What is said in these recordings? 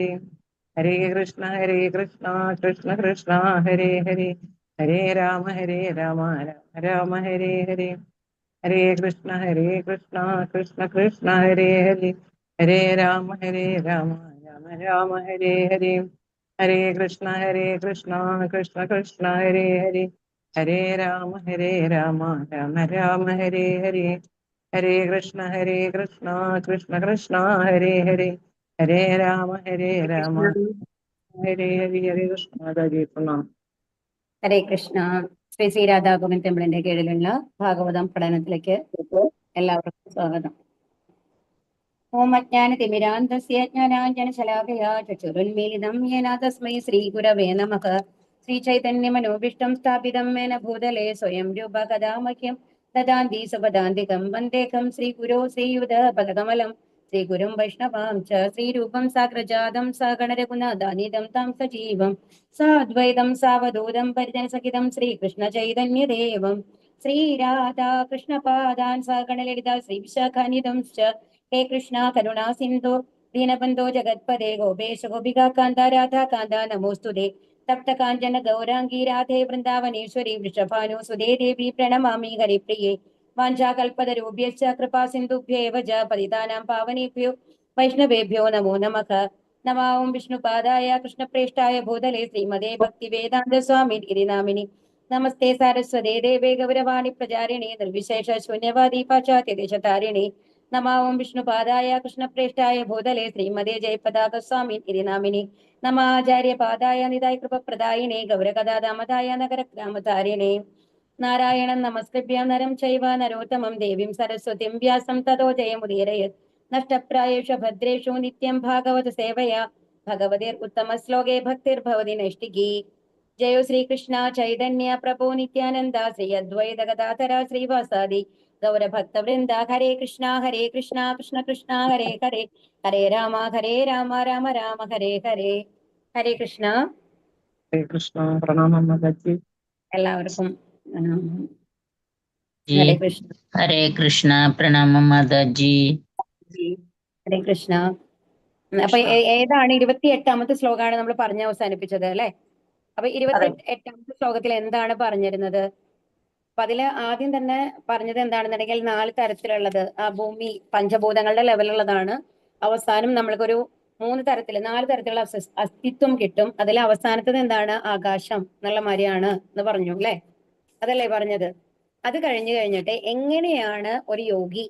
ഹരേ കൃഷ്ണ കൃഷ്ണ കൃഷ്ണ ഹരേ ഹരേ, ഹരേ രാമ രാമ രാമ ഹരേ ഹരേ. ഹരേ കൃഷ്ണ കൃഷ്ണ കൃഷ്ണ ഹരേ ഹരേ, ഹരേ രാമ രാമ രാമ ഹരേ ഹരേ. ഹരേ കൃഷ്ണ കൃഷ്ണ കൃഷ്ണ ഹരേ ഹരേ, ഹരേ രാമ രാമ രാമ ഹരേ ഹരേ. ഹരേ കൃഷ്ണ കൃഷ്ണ കൃഷ്ണ ഹരേ ഹരേ, ഹരേ രാമ രാമ ഹരേ ഹരി. ഹരേ കൃഷ്ണ മാതാജി പ്രണാം. ഹരേ കൃഷ്ണ. ശ്രീ ശ്രീ രാധാഗോവിന്ദ് ടെമ്പിളിന്റെ കീഴിലുള്ള ഭാഗവതം പഠനത്തിലേക്ക് എല്ലാവർക്കും സ്വാഗതം. ഓം അജ്ഞാനതിമിരാന്തസ്യ ജ്ഞാനാഞ്ജനശലാകയാ ചക്ഷുരുന്മീലിതം യേന തസ്മൈ ശ്രീഗുരവേ നമഃ. ശ്രീചൈതന്യമനോഭീഷ്ടം സ്ഥാപിതം മേന ഭൂതലേ സ്വയം രൂപ കഥാ മഹ്യം ദദാന്തി സുപദാന്തികം വന്ദേഹം ശ്രീഗുരോ ശ്രീയുതപദകമലം ശ്രീഗുരും വൈഷ്ണവാം ച ശ്രീരൂപം സാഗ്രജാതം സഗണരഘുനാഥാനിധം താം സജീവം സാദ്വൈതം സാവധൂതം പരിജനസഹിതം ശ്രീകൃഷ്ണ ചൈതന്യദേവം ശ്രീരാധാ കൃഷ്ണപാദാൻ സഗണലളിത ശ്രീവിശാഖാനിധം ച. ഹേ കൃഷ്ണ കരുണാ സിന്ധു ദീനബന്ധോ ജഗത്പദേ ഗോപേശ ഗോപികാ കാന്ത രാധാ കാന്ത നമോസ്തുതേ. തപ്ത കാഞ്ചന ഗൗരാംഗീ രാധേ വൃന്ദാവനേശ്വരി വൃഷഭാനുസുതേ ദേവി പ്രണമാമി ഹരിപ്രിയേ. വാഞ്ചാകൽപതരൂപ്യശ്ച കൃപാ സിന്ധുഭ്യേവ ച പതിതാനാം പാവനേഭ്യോ വൈഷ്ണവേഭ്യോ നമോ നമഃ. നമോ വിഷ്ണുപാദായ കൃഷ്ണപ്രേഷ്ഠായ ഭൂതലേ ശ്രീമതേ ഭക്തിവേദാന്ത സ്വാമി ഗിരിനാമിനി. നമസ്തേ സാരസ്വതേ ദേവേ ഗൗരവാണി പ്രചാരിണി നിർവിശേഷ ശൂന്യവാദി പാശ്ചാത്യദേശതാരിണി. നമോ വിഷ്ണുപാദായ കൃഷ്ണപ്രേഷ്ഠായ ഭൂതലേ ശ്രീമതേ ജയപതാക സ്വാമി ഗിരിനാമിനി. നമാചാര്യപാദായ നിതായ കൃപപ്രദായിനേ ഗൗരകഥാദാമതായ നഗരഗ്രാമതാരിണേ. നാരായണം നമസ്കൃഭ്യം നരം ചൈവ നരോത്തമം ദേവീം സരസ്വതിം വ്യാസം തതോ ജയമുദീരയത്. നഷ്ടപ്രായേഷു ഭദ്രേഷു നിത്യം ഭാഗവത സേവയാ ഭഗവതിർ ഉത്തമ ശ്ലോകേ ഭക്തിർഭവതി നൈഷ്ഠികീ. ജയോ ശ്രീകൃഷ്ണ ചൈതന്യ പ്രഭോ നിത്യാനന്ദ ശ്രീ അദ്വൈത ഗദാധര ശ്രീവാസാദി ഗൗരഭക്തവൃന്ദ. ഹരേ കൃഷ്ണ കൃഷ്ണ കൃഷ്ണ ഹരേ ഹരേ, ഹരേ രാമ രാമ രാമ ഹരേ ഹരേ. ഹരേ കൃഷ്ണ. ഹരേ കൃഷ്ണ പ്രണാമം മാതാജി. എല്ലാവർക്കും ഹരേ കൃഷ്ണ. ഹരേ കൃഷ്ണ പ്രണാമം മാതാജി. ഹരേ കൃഷ്ണ. അപ്പൊ ഏതാണ് 28ാമത്തെ ശ്ലോകമാണ് നമ്മൾ പറഞ്ഞ് അവസാനിപ്പിച്ചത് അല്ലെ? അപ്പൊ 28ാമത്തെ ശ്ലോകത്തിൽ എന്താണ് പറഞ്ഞിരുന്നത്? അപ്പൊ അതില് ആദ്യം തന്നെ പറഞ്ഞത് എന്താണെന്നുണ്ടെങ്കിൽ 4 തരത്തിലുള്ളത് ആ ഭൂമി പഞ്ചഭൂതങ്ങളുടെ ലെവലുള്ളതാണ്. അവസാനം നമ്മൾക്കൊരു 4 തരത്തിലുള്ള അസ്തിത്വം കിട്ടും. അതിൽ അവസാനത്തത് എന്താണ്? ആകാശം എന്നുള്ള മാതിരിയാണ് എന്ന് പറഞ്ഞു അല്ലെ? അതല്ലേ പറഞ്ഞത്? അത് കഴിഞ്ഞിട്ട് എങ്ങനെയാണ് ഒരു യോഗി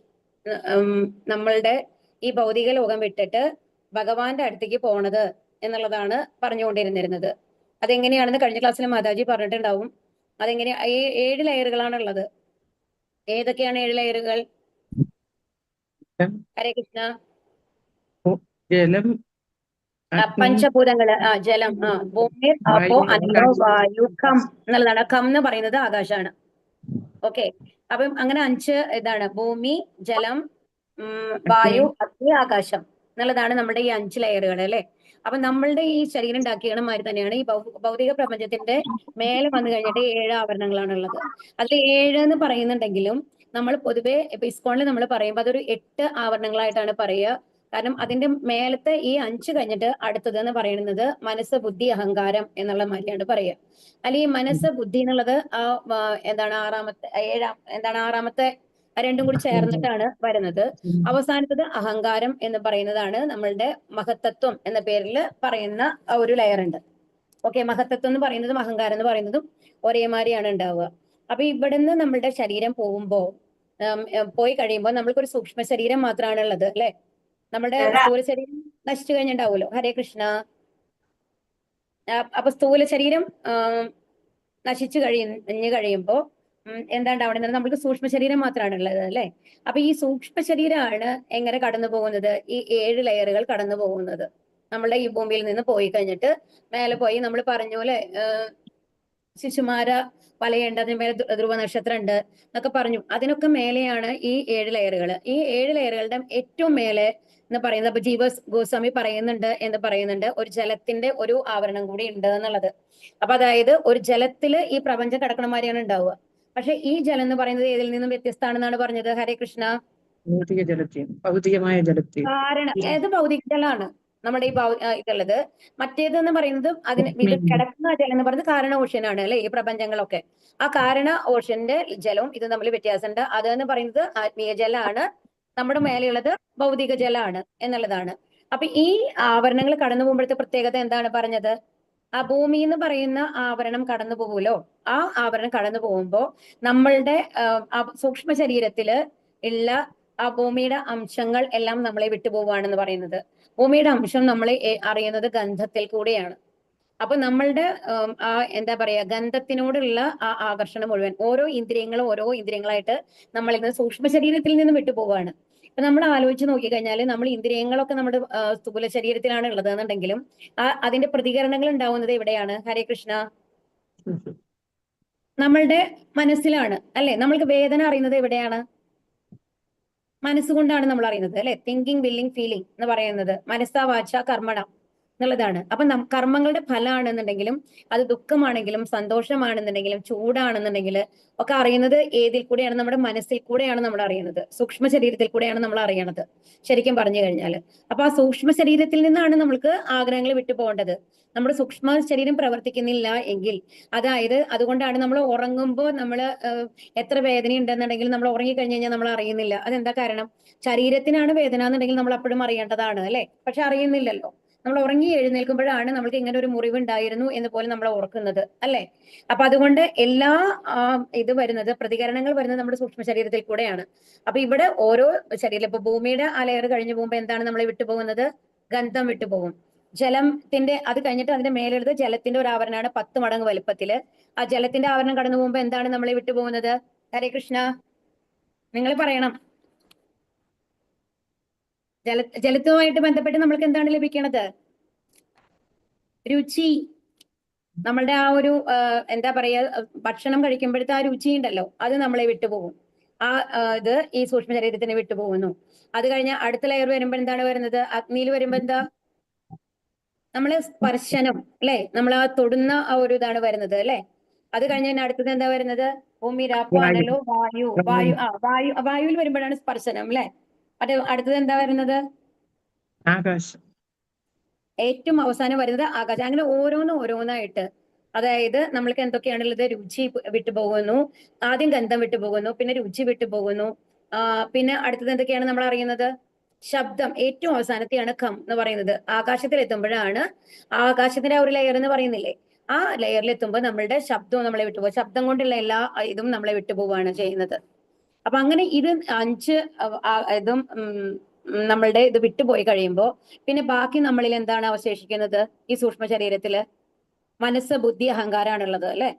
നമ്മളുടെ ഈ ഭൗതിക ലോകം വിട്ടിട്ട് ഭഗവാന്റെ അടുത്തേക്ക് പോണത് എന്നുള്ളതാണ് പറഞ്ഞുകൊണ്ടിരുന്നിരുന്നത്. അതെങ്ങനെയാണെന്ന് കഴിഞ്ഞ ക്ലാസ്സിൽ മാതാജി പറഞ്ഞിട്ടുണ്ടാവും. അതെങ്ങനെ 7 ലെയറുകളാണ് ഉള്ളത്. ഏതൊക്കെയാണ് 7 ലെയറുകൾ? ഹരേ കൃഷ്ണ. ജലം, പഞ്ചഭൂതങ്ങള്, ജലം, ഭൂമി, അപ്പോ അന്നോ വായു ഖം എന്നുള്ളതാണ്. ഖം എന്ന് പറയുന്നത് ആകാശമാണ്. ഓക്കെ. അപ്പം അങ്ങനെ 5 ഇതാണ്: ഭൂമി, ജലം, വായു, അഗ്നി, ആകാശം എന്നുള്ളതാണ് നമ്മുടെ ഈ 5 ലെയറുകൾ അല്ലെ? അപ്പൊ നമ്മളുടെ ഈ ശരീരം ഉണ്ടാക്കിയ മാതിരി തന്നെയാണ് ഈ ഭൗതിക പ്രപഞ്ചത്തിന്റെ മേലെ വന്നു കഴിഞ്ഞിട്ട് 7 ആവരണങ്ങളാണ് ഉള്ളത്. അതിൽ 7 എന്ന് പറയുന്നുണ്ടെങ്കിലും നമ്മൾ പൊതുവെ ഇപ്പൊ ഇസ്കോണിൽ നമ്മൾ പറയുമ്പോൾ അതൊരു 8 ആവരണങ്ങളായിട്ടാണ് പറയുക. കാരണം അതിന്റെ മേലത്തെ ഈ 5 കഴിഞ്ഞിട്ട് അടുത്തത് എന്ന് പറയുന്നത് മനസ്സ്, ബുദ്ധി, അഹങ്കാരം എന്നുള്ള മാതിരിയാണ് പറയുക. അല്ലെങ്കിൽ ഈ മനസ്സ്, ബുദ്ധി എന്നുള്ളത് എന്താണ് ആറാമത്തെ രണ്ടും കൂടി ചേർന്നിട്ടാണ് വരുന്നത്. അവസാനത്തത് അഹങ്കാരം എന്ന് പറയുന്നതാണ് നമ്മളുടെ മഹത്തത്വം എന്ന പേരിൽ പറയുന്ന ഒരു ലെയർ ഉണ്ട്. ഓക്കെ. മഹത്തത്വം എന്ന് പറയുന്നതും അഹങ്കാരം എന്ന് പറയുന്നതും ഒരേമാതിരിയാണ് ഉണ്ടാവുക. അപ്പൊ ഇവിടുന്ന് നമ്മളുടെ ശരീരം പോയി കഴിയുമ്പോൾ നമ്മൾക്കൊരു സൂക്ഷ്മ ശരീരം മാത്രമാണ് ഉള്ളത് അല്ലെ? നമ്മുടെ സ്ഥൂല ശരീരം നശിച്ചു കഴിഞ്ഞിട്ടുണ്ടാവുമല്ലോ. ഹരേ കൃഷ്ണ. അപ്പൊ സ്ഥൂല ശരീരം നശിച്ചു കഴിയുമ്പോ എന്താ ഉണ്ടാവുന്നത്? നമുക്ക് സൂക്ഷ്മ ശരീരം മാത്രമാണ് ഉള്ളത് അല്ലെ? അപ്പൊ ഈ സൂക്ഷ്മ ശരീരമാണ് എങ്ങനെ കടന്നു പോകുന്നത്? ഈ 7 ലെയറുകൾ കടന്നു പോകുന്നത്. നമ്മളുടെ ഈ ഭൂമിയിൽ നിന്ന് പോയി കഴിഞ്ഞിട്ട് മേലെ പോയി നമ്മൾ പറഞ്ഞ പോലെ ശിശുമാര വലയുണ്ട്, അതിന് മേലെ ധ്രുവ നക്ഷത്രം ഉണ്ട് എന്നൊക്കെ പറഞ്ഞു. അതിനൊക്കെ മേലെയാണ് ഈ 7 ലെയറുകൾ. ഈ 7 ലെയറുകളുടെ ഏറ്റവും മേലെ എന്ന് പറയുന്നത്, അപ്പൊ ജീവ ഗോസ്വാമി പറയുന്നുണ്ട് ഒരു ജലത്തിന്റെ ഒരു ആവരണം കൂടി ഉണ്ട് എന്നുള്ളത്. അപ്പൊ അതായത് ഒരു ജലത്തില് ഈ പ്രപഞ്ചം കിടക്കണമാരിയാണ് ഉണ്ടാവുക. പക്ഷെ ഈ ജലം എന്ന് പറയുന്നത് ഏതിൽ നിന്നും വ്യത്യസ്തമാണെന്നാണ് പറഞ്ഞത്? ഹരേ കൃഷ്ണ. ഭൗതികമായ ജലത്തിൽ. കാരണം ഏത് ഭൗതിക ജലമാണ്? നമ്മുടെ ഈ ഇതുള്ളത്. മറ്റേതെന്ന് പറയുന്നത് ഇത് കിടക്കുന്ന ജലം എന്ന് പറയുന്നത് കാരണ ഓഷ്യനാണ് അല്ലെ, ഈ പ്രപഞ്ചങ്ങളൊക്കെ. ആ കാരണ ഓഷ്യന്റെ ജലവും ഇത് തമ്മിൽ വ്യത്യാസമുണ്ട്. അതെന്ന് പറയുന്നത് ആത്മീയ ജലമാണ്, നമ്മുടെ മേലെയുള്ളത് ഭൗതിക ജലമാണ് എന്നുള്ളതാണ്. അപ്പൊ ഈ ആവരണങ്ങൾ കടന്നു പോകുമ്പോഴത്തെ പ്രത്യേകത എന്താണ് പറഞ്ഞത്? ആ ഭൂമി എന്ന് പറയുന്ന ആവരണം കടന്നു പോകുമല്ലോ, ആ ആവരണം കടന്നു പോകുമ്പോൾ നമ്മളുടെ സൂക്ഷ്മ ശരീരത്തില് ഉള്ള ആ ഭൂമിയുടെ അംശങ്ങൾ എല്ലാം നമ്മളെ വിട്ടുപോവുകയാണെന്ന് പറയുന്നത്. ഭൂമിയുടെ അംശം നമ്മളെ അറിയുന്നത് ഗന്ധത്തിൽ കൂടെയാണ്. അപ്പൊ നമ്മളുടെ ആ എന്താ പറയാ, ഗന്ധത്തിനോടുള്ള ആ ആകർഷണം മുഴുവൻ ഓരോ ഇന്ദ്രിയങ്ങളായിട്ട് നമ്മളിൽ നിന്ന് സൂക്ഷ്മ ശരീരത്തിൽ നിന്ന് വിട്ടുപോവാണ്. ഇപ്പൊ നമ്മൾ ആലോചിച്ച് നോക്കിക്കഴിഞ്ഞാൽ നമ്മൾ ഇന്ദ്രിയങ്ങളൊക്കെ നമ്മുടെ സ്ഥൂല ശരീരത്തിലാണ് ഉള്ളത് എന്നുണ്ടെങ്കിലും അതിന്റെ പ്രതികരണങ്ങൾ ഉണ്ടാവുന്നത് എവിടെയാണ്? ഹരേ കൃഷ്ണ. നമ്മളുടെ മനസ്സിലാണ് അല്ലെ. നമ്മൾക്ക് വേദന അറിയുന്നത് എവിടെയാണ്? മനസ്സുകൊണ്ടാണ് നമ്മൾ അറിയുന്നത് അല്ലെ. തിങ്കിങ്, വില്ലിങ്, ഫീലിംഗ് എന്ന് പറയുന്നത് മനസ്സാ വാച കർമ്മണ എന്നുള്ളതാണ്. അപ്പൊ കർമ്മങ്ങളുടെ ഫലമാണെന്നുണ്ടെങ്കിലും അത് ദുഃഖമാണെങ്കിലും സന്തോഷമാണെന്നുണ്ടെങ്കിലും ചൂടാണെന്നുണ്ടെങ്കിൽ ഒക്കെ അറിയുന്നത് ഏതിൽ കൂടെയാണ്? നമ്മുടെ മനസ്സിൽ കൂടെയാണ് നമ്മൾ അറിയുന്നത്, സൂക്ഷ്മ ശരീരത്തിൽ കൂടെയാണ് നമ്മൾ അറിയണത് ശരിക്കും പറഞ്ഞു കഴിഞ്ഞാൽ. അപ്പൊ ആ സൂക്ഷ്മ ശരീരത്തിൽ നിന്നാണ് നമ്മൾക്ക് ആഗ്രഹങ്ങൾ വിട്ടുപോകേണ്ടത്. നമ്മുടെ സൂക്ഷ്മ ശരീരം പ്രവർത്തിക്കുന്നില്ല എങ്കിൽ, അതായത് അതുകൊണ്ടാണ് നമ്മൾ ഉറങ്ങുമ്പോൾ നമ്മൾ എത്ര വേദന ഉണ്ടെന്നുണ്ടെങ്കിൽ നമ്മൾ ഉറങ്ങിക്കഴിഞ്ഞ് കഴിഞ്ഞാൽ നമ്മൾ അറിയുന്നില്ല. അതെന്താ കാരണം? ശരീരത്തിനാണ് വേദന എന്നുണ്ടെങ്കിൽ നമ്മൾ അപ്പോഴും അറിയേണ്ടതാണ് അല്ലെ, പക്ഷെ അറിയുന്നില്ലല്ലോ. നമ്മൾ ഉറങ്ങി എഴുന്നേൽക്കുമ്പോഴാണ് നമ്മൾക്ക് ഇങ്ങനെ ഒരു മുറിവ് ഉണ്ടായിരുന്നു എന്ന് പോലെ നമ്മൾ ഓർക്കുന്നത് അല്ലെ. അപ്പൊ അതുകൊണ്ട് എല്ലാ ഇത് വരുന്നത്, പ്രതികരണങ്ങൾ വരുന്നത് നമ്മുടെ സൂക്ഷ്മ ശരീരത്തിൽ കൂടെയാണ്. അപ്പൊ ഇവിടെ ഓരോ ശരീരം, ഇപ്പൊ ഭൂമിയുടെ ആ ലെയർ കഴിഞ്ഞു പോകുമ്പോൾ എന്താണ് നമ്മളെ വിട്ടുപോകുന്നത്? ഗന്ധം വിട്ടുപോകും. ജലത്തിന്റെ അത് കഴിഞ്ഞിട്ട് അതിന്റെ മേലെടുത്ത് ജലത്തിന്റെ ഒരു ആവരണമാണ് 10 മടങ്ങ് വലുപ്പത്തില്. ആ ജലത്തിന്റെ ആവരണം കടന്നു പോകുമ്പോൾ എന്താണ് നമ്മളെ വിട്ടുപോകുന്നത്? ഹരേ കൃഷ്ണ, നിങ്ങൾ പറയണം. ജലത്തുമായിട്ട് ബന്ധപ്പെട്ട് നമ്മൾക്ക് എന്താണ് ലഭിക്കണത്? രുചി. നമ്മളുടെ ആ ഒരു എന്താ പറയാ, ഭക്ഷണം കഴിക്കുമ്പോഴത്തെ ആ രുചി ഉണ്ടല്ലോ, അത് നമ്മളെ വിട്ടുപോകും. ഇത് ഈ സൂക്ഷ്മ ശരീരത്തിന് വിട്ടുപോകുന്നു. അത് കഴിഞ്ഞ അടുത്ത ലെയർ വരുമ്പോൾ എന്താണ് വരുന്നത്? അഗ്നിയിൽ വരുമ്പോ എന്താ? നമ്മള് സ്പർശനം അല്ലെ, നമ്മൾ ആ തൊടുന്ന ആ ഒരു ഇതാണ് വരുന്നത് അല്ലെ. അത് കഴിഞ്ഞ അടുത്തത് എന്താ വരുന്നത്? ഭൂമി, രാപ്പ, അനലോ, വായുവിൽ വരുമ്പോഴാണ് സ്പർശനം അല്ലെ. അടുത്തത് എന്താ വരുന്നത്? ആകാശം. ഏറ്റവും അവസാനം വരുന്നത് ആകാശം. അങ്ങനെ ഓരോന്നായിട്ട്, അതായത് നമ്മൾക്ക് എന്തൊക്കെയാണുള്ളത്? രുചി വിട്ടുപോകുന്നു, ആദ്യം ഗന്ധം വിട്ടുപോകുന്നു, പിന്നെ രുചി വിട്ടുപോകുന്നു, പിന്നെ അടുത്തത് എന്തൊക്കെയാണ് നമ്മൾ അറിയുന്നത്? ശബ്ദം. ഏറ്റവും അവസാനത്തെയാണ് ഖം എന്ന് പറയുന്നത്. ആകാശത്തിൽ എത്തുമ്പോഴാണ്, ആകാശത്തിന്റെ ആ ഒരു ലെയർ എന്ന് പറയുന്നില്ലേ, ആ ലെയറിൽ എത്തുമ്പോൾ നമ്മളുടെ ശബ്ദവും നമ്മളെ വിട്ടുപോകും. ശബ്ദം കൊണ്ടുള്ള എല്ലാ ഇതും നമ്മളെ വിട്ടുപോവുകയാണ് ചെയ്യുന്നത്. അപ്പൊ അങ്ങനെ ഇത് 5 ഇതും നമ്മളുടെ ഇത് വിട്ടുപോയി കഴിയുമ്പോൾ പിന്നെ ബാക്കി നമ്മളിൽ എന്താണ് അവശേഷിക്കുന്നത്? ഈ സൂക്ഷ്മ ശരീരത്തില് മനസ്സ്, ബുദ്ധി, അഹങ്കാരമാണുള്ളത് അല്ലെ.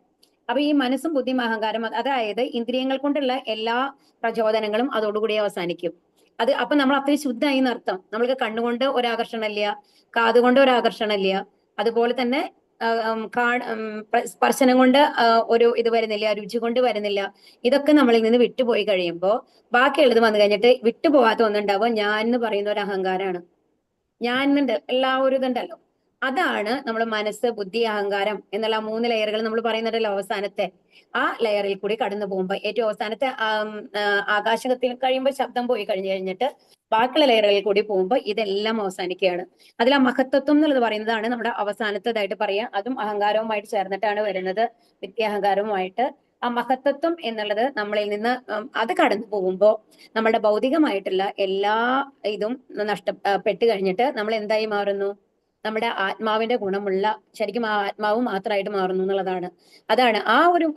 അപ്പൊ ഈ മനസ്സും ബുദ്ധിയും അഹങ്കാരം, അതായത് ഇന്ദ്രിയങ്ങൾ കൊണ്ടുള്ള എല്ലാ പ്രചോദനങ്ങളും അതോടുകൂടി അവസാനിക്കും. അപ്പൊ നമ്മൾ അത്രയും ശുദ്ധമായി എന്നർത്ഥം. നമ്മൾക്ക് കണ്ണുകൊണ്ട് ഒരാകർഷണമില്ല, കാതുകൊണ്ട് ഒരാകർഷണമില്ല, അതുപോലെ തന്നെ സ്പർശനം കൊണ്ട് ഒരു ഇത് വരുന്നില്ല, രുചി കൊണ്ട് വരുന്നില്ല. ഇതൊക്കെ നമ്മളിൽ നിന്ന് വിട്ടുപോയി കഴിയുമ്പോൾ ബാക്കിയുള്ളത് വന്നു കഴിഞ്ഞിട്ട് വിട്ടുപോകാത്ത ഒന്നുണ്ടാവുക ഞാൻ എന്ന് പറയുന്ന ഒരു അഹങ്കാരമാണ്. ഞാൻ എന്നുണ്ട് എല്ലാ ഒരു ഇതുണ്ടല്ലോ, അതാണ് നമ്മൾ മനസ്സ്, ബുദ്ധി, അഹങ്കാരം എന്നുള്ള 3 ലെയറുകൾ നമ്മൾ പറയുന്നുണ്ടല്ലോ. അവസാനത്തെ ആ ലെയറിൽ കൂടി കടന്നു പോകുമ്പോൾ ഏറ്റവും അവസാനത്തെ ആകാശത്തിൽ കഴിയുമ്പോൾ ശബ്ദം പോയി കഴിഞ്ഞിട്ട് ബാക്കിയുള്ള ലെയറുകളിൽ കൂടി പോകുമ്പോൾ ഇതെല്ലാം അവസാനിക്കുകയാണ്. അതിൽ ആ മഹത്വം എന്നുള്ളത് പറയുന്നതാണ് നമ്മുടെ അവസാനത്തേതായിട്ട് പറയാം. അതും അഹങ്കാരവുമായിട്ട് ചേർന്നിട്ടാണ് വരുന്നത്, വിദ്യാഹങ്കാരവുമായിട്ട്. ആ മഹത്വം എന്നുള്ളത് നമ്മളിൽ നിന്ന് അത് കടന്നു പോകുമ്പോൾ നമ്മുടെ ഭൗതികമായിട്ടുള്ള എല്ലാ ഇതും നഷ്ടപ്പെട്ട് കഴിഞ്ഞിട്ട് നമ്മൾ എന്തായി മാറുന്നു? നമ്മുടെ ആത്മാവിന്റെ ഗുണമുള്ള, ശരിക്കും ആ ആത്മാവ് മാത്രമായിട്ട് മാറുന്നു എന്നുള്ളതാണ്. അതാണ് ആ ഒരു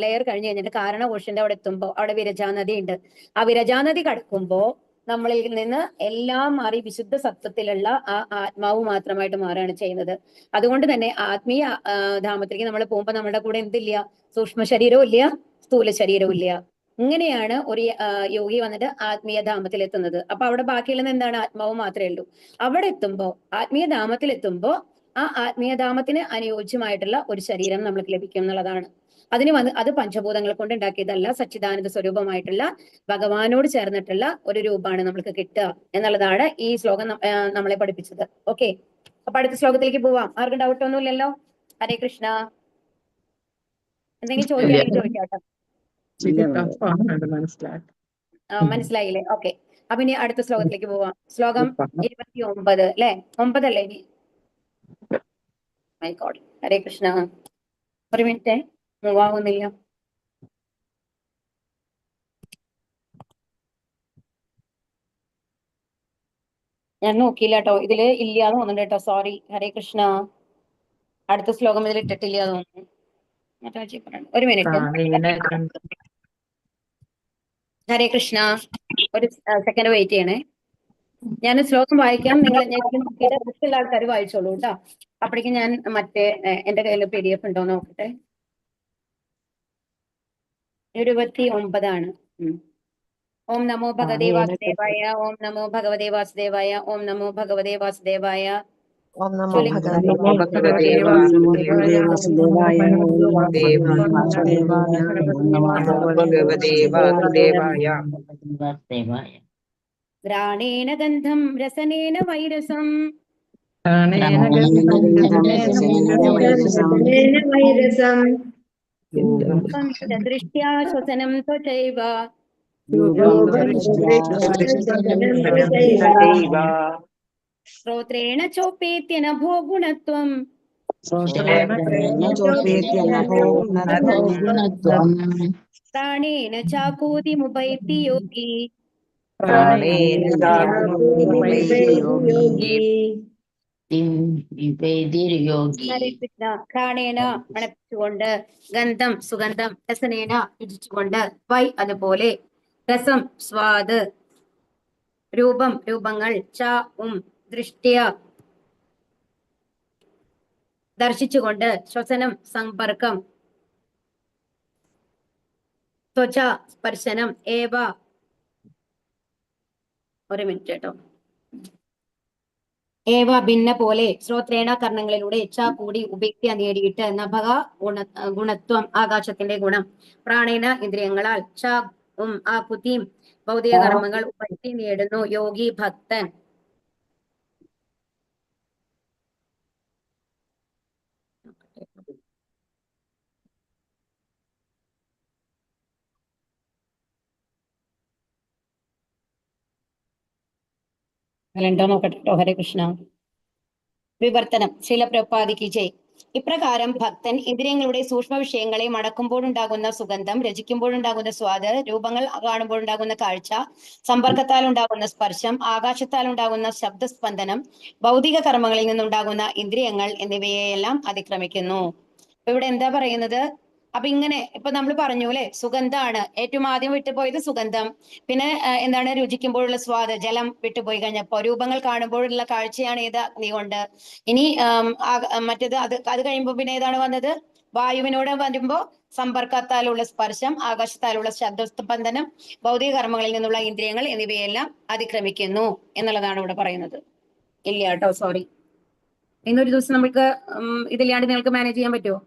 ലെയർ കഴിഞ്ഞ് കഴിഞ്ഞിട്ട് കാരണകോശന്റെ അവിടെ എത്തുമ്പോൾ അവിടെ വിരജാനദി ഉണ്ട്. ആ വിരജാനദി കടക്കുമ്പോൾ നമ്മളിൽ നിന്ന് എല്ലാം മാറി വിശുദ്ധ സത്വത്തിലുള്ള ആ ആത്മാവ് മാത്രമായിട്ട് മാറുകയാണ് ചെയ്യുന്നത്. അതുകൊണ്ട് തന്നെ ആത്മീയ ധാമത്തിലേക്ക് നമ്മൾ പോകുമ്പോൾ നമ്മുടെ കൂടെ എന്തില്ല? സൂക്ഷ്മ ശരീരവും ഇല്ല, സ്ഥൂല ശരീരവും ഇല്ല. ഇങ്ങനെയാണ് ഒരു യോഗി വന്നിട്ട് ആത്മീയ ധാമത്തിൽ എത്തുന്നത്. അപ്പൊ അവിടെ ബാക്കിയുള്ളത് എന്താണ്? ആത്മാവ് മാത്രമേ ഉള്ളൂ. അവിടെ എത്തുമ്പോ, ആത്മീയ ധാമത്തിൽ എത്തുമ്പോ ആ ആത്മീയ ധാമത്തിന് അനുയോജ്യമായിട്ടുള്ള ഒരു ശരീരം നമുക്ക് ലഭിക്കും എന്നുള്ളതാണ്. അത് പഞ്ചഭൂതങ്ങൾ കൊണ്ട് ഉണ്ടാക്കിയതല്ല, സച്ചിദാനന്ദ സ്വരൂപമായിട്ടുള്ള ഭഗവാനോട് ചേർന്നിട്ടുള്ള ഒരു രൂപമാണ് നമ്മൾക്ക് കിട്ടുക എന്നുള്ളതാണ് ഈ ശ്ലോകം നമ്മളെ പഠിപ്പിച്ചത്. ഓക്കെ, അപ്പൊ അടുത്ത ശ്ലോകത്തിലേക്ക് പോവാം. ആർക്കും ഡൗട്ട് ഒന്നുമില്ലല്ലോ? ഹരേ കൃഷ്ണ. എന്തെങ്കിലും ചോദിക്കുകയാണെങ്കിൽ ചോദിക്കാം. മനസ്സിലാക്കി. മനസ്സിലായില്ലേ? ഓക്കെ. അപ്പൊ ഇനി അടുത്ത ശ്ലോകത്തിലേക്ക് പോവാം. ശ്ലോകം 29 അല്ലെ, 9 അല്ലേ ഇനി? മൈ ഗോഡ്, ഹരേ കൃഷ്ണ. ഒരു മിനിറ്റ്, മൂവ് ആവുന്നില്ല. ഞാൻ നോക്കിയില്ല കേട്ടോ, ഇതില് ഇല്ലാന്ന് തോന്നുന്നുണ്ട് കേട്ടോ, സോറി. ഹരേ കൃഷ്ണ. അടുത്ത ശ്ലോകം ഇതിൽ ഇട്ടിട്ടില്ല തോന്നുന്നു. ഒരു മിനിറ്റ്. ഹരേ കൃഷ്ണ, ഒരു സെക്കൻഡ് വെയിറ്റ് ചെയ്യണേ. ഞാൻ ശ്ലോകം വായിക്കാം, നിങ്ങൾ നോക്കിയിട്ട് ബുക്കുള്ള ആൾക്കാർ വായിച്ചോളൂ കേട്ടോ. അപ്പോഴേക്കും ഞാൻ മറ്റേ എന്റെ കയ്യിൽ PDF ഉണ്ടോ നോക്കട്ടെ. 29 ഓം നമോ ഭഗവതേ വാസുദേവായ, ഓം നമോ ഭഗവതേ വാസുദേവായ, ഓം നമോ ഭഗവതേ വാസുദേവായ. ഓം നമോ ചൊല്ലി. ഭഗവതേ വാസുദേവായ, ഓം നമോ ഭഗവതേ വാസുദേവായ. ഘ്രാണേന ഗന്ധം രസനേന വൈരസം, ദൃഷ്ട്യാ ശ്വസനം ത്വചൈവ, ശ്രോത്രേണ ചോപേത്യനഭോ ഗുണത്വം, പ്രാണേന ചാകൂതിമുപൈത്തി യോഗി. ഹരേ കൃഷ്ണ. ഘ്രാണേന മണപ്പിച്ചുകൊണ്ട്, ഗന്ധം സുഗന്ധം, രസനേന രുചിച്ചുകൊണ്ട്, വൈ അതുപോലെ, രസം സ്വാദ്, രൂപം രൂപങ്ങൾ, ച ദൃഷ്ട്യ ദർശിച്ചുകൊണ്ട്, ശ്വസനം സമ്പർക്കം, ത്വച സ്പർശനം, ഏവ ഒരു മിനിറ്റ് കേട്ടോ, ഏവ ഭിന്ന പോലെ, ശ്രോത്രേണ കർണങ്ങളിലൂടെ, ച കൂടി ഉപേക്ഷ്യ നേടിയിട്ട്, നഭക ഗുണത്വം ആകാശത്തിന്റെ ഗുണം, പ്രാണേന ഇന്ദ്രിയങ്ങളാൽ, ച ആകുതിം ഭൗതിക കർമ്മങ്ങൾ ഉപത്തി നേടുന്നു യോഗി ഭക്തൻ. രണ്ടോ നോക്കട്ടെ കേട്ടോ. ഹരേ കൃഷ്ണ. വിവർത്തനം. ശ്രീല പ്രഭുപാദിക്ക് ജയ്. ഇപ്രകാരം ഭക്തൻ ഇന്ദ്രിയങ്ങളുടെ സൂക്ഷ്മ വിഷയങ്ങളെ മടക്കുമ്പോഴുണ്ടാകുന്ന സുഗന്ധം, രചിക്കുമ്പോഴുണ്ടാകുന്ന സ്വാദ്, രൂപങ്ങൾ കാണുമ്പോഴുണ്ടാകുന്ന കാഴ്ച, സമ്പർക്കത്താൽ ഉണ്ടാകുന്ന സ്പർശം, ആകാശത്താൽ ഉണ്ടാകുന്ന ശബ്ദസ്പന്ദനം, ഭൗതിക കർമ്മങ്ങളിൽ നിന്നുണ്ടാകുന്ന ഇന്ദ്രിയങ്ങൾ എന്നിവയെല്ലാം അതിക്രമിക്കുന്നു. ഇവിടെ എന്താ പറയുന്നത്? അപ്പൊ ഇങ്ങനെ ഇപ്പൊ നമ്മൾ പറഞ്ഞു അല്ലെ, സുഗന്ധമാണ് ഏറ്റവും ആദ്യം വിട്ടുപോയത്, സുഗന്ധം. പിന്നെ എന്താണ്? രുചിക്കുമ്പോഴുള്ള സ്വാദ്, ജലം വിട്ടുപോയി കഴിഞ്ഞപ്പോ. രൂപങ്ങൾ കാണുമ്പോഴുള്ള കാഴ്ചയാണ് ഏത്? അഗ്നി കൊണ്ട്. ഇനി മറ്റേത് അത് കഴിയുമ്പോൾ പിന്നെ ഏതാണ് വന്നത്? വായുവിനോട് വരുമ്പോ സമ്പർക്കത്താലുള്ള സ്പർശം, ആകാശത്താലുള്ള ശബ്ദസ്പന്ദനം, ഭൗതിക കർമ്മങ്ങളിൽ നിന്നുള്ള ഇന്ദ്രിയങ്ങൾ എന്നിവയെല്ലാം അതിക്രമിക്കുന്നു എന്നുള്ളതാണ് ഇവിടെ പറയുന്നത്. ഇല്ല കേട്ടോ, സോറി. ഇന്നൊരു ദിവസം നമുക്ക് ഇതില്ലാണ്ട് നിങ്ങൾക്ക് മാനേജ് ചെയ്യാൻ പറ്റുമോ?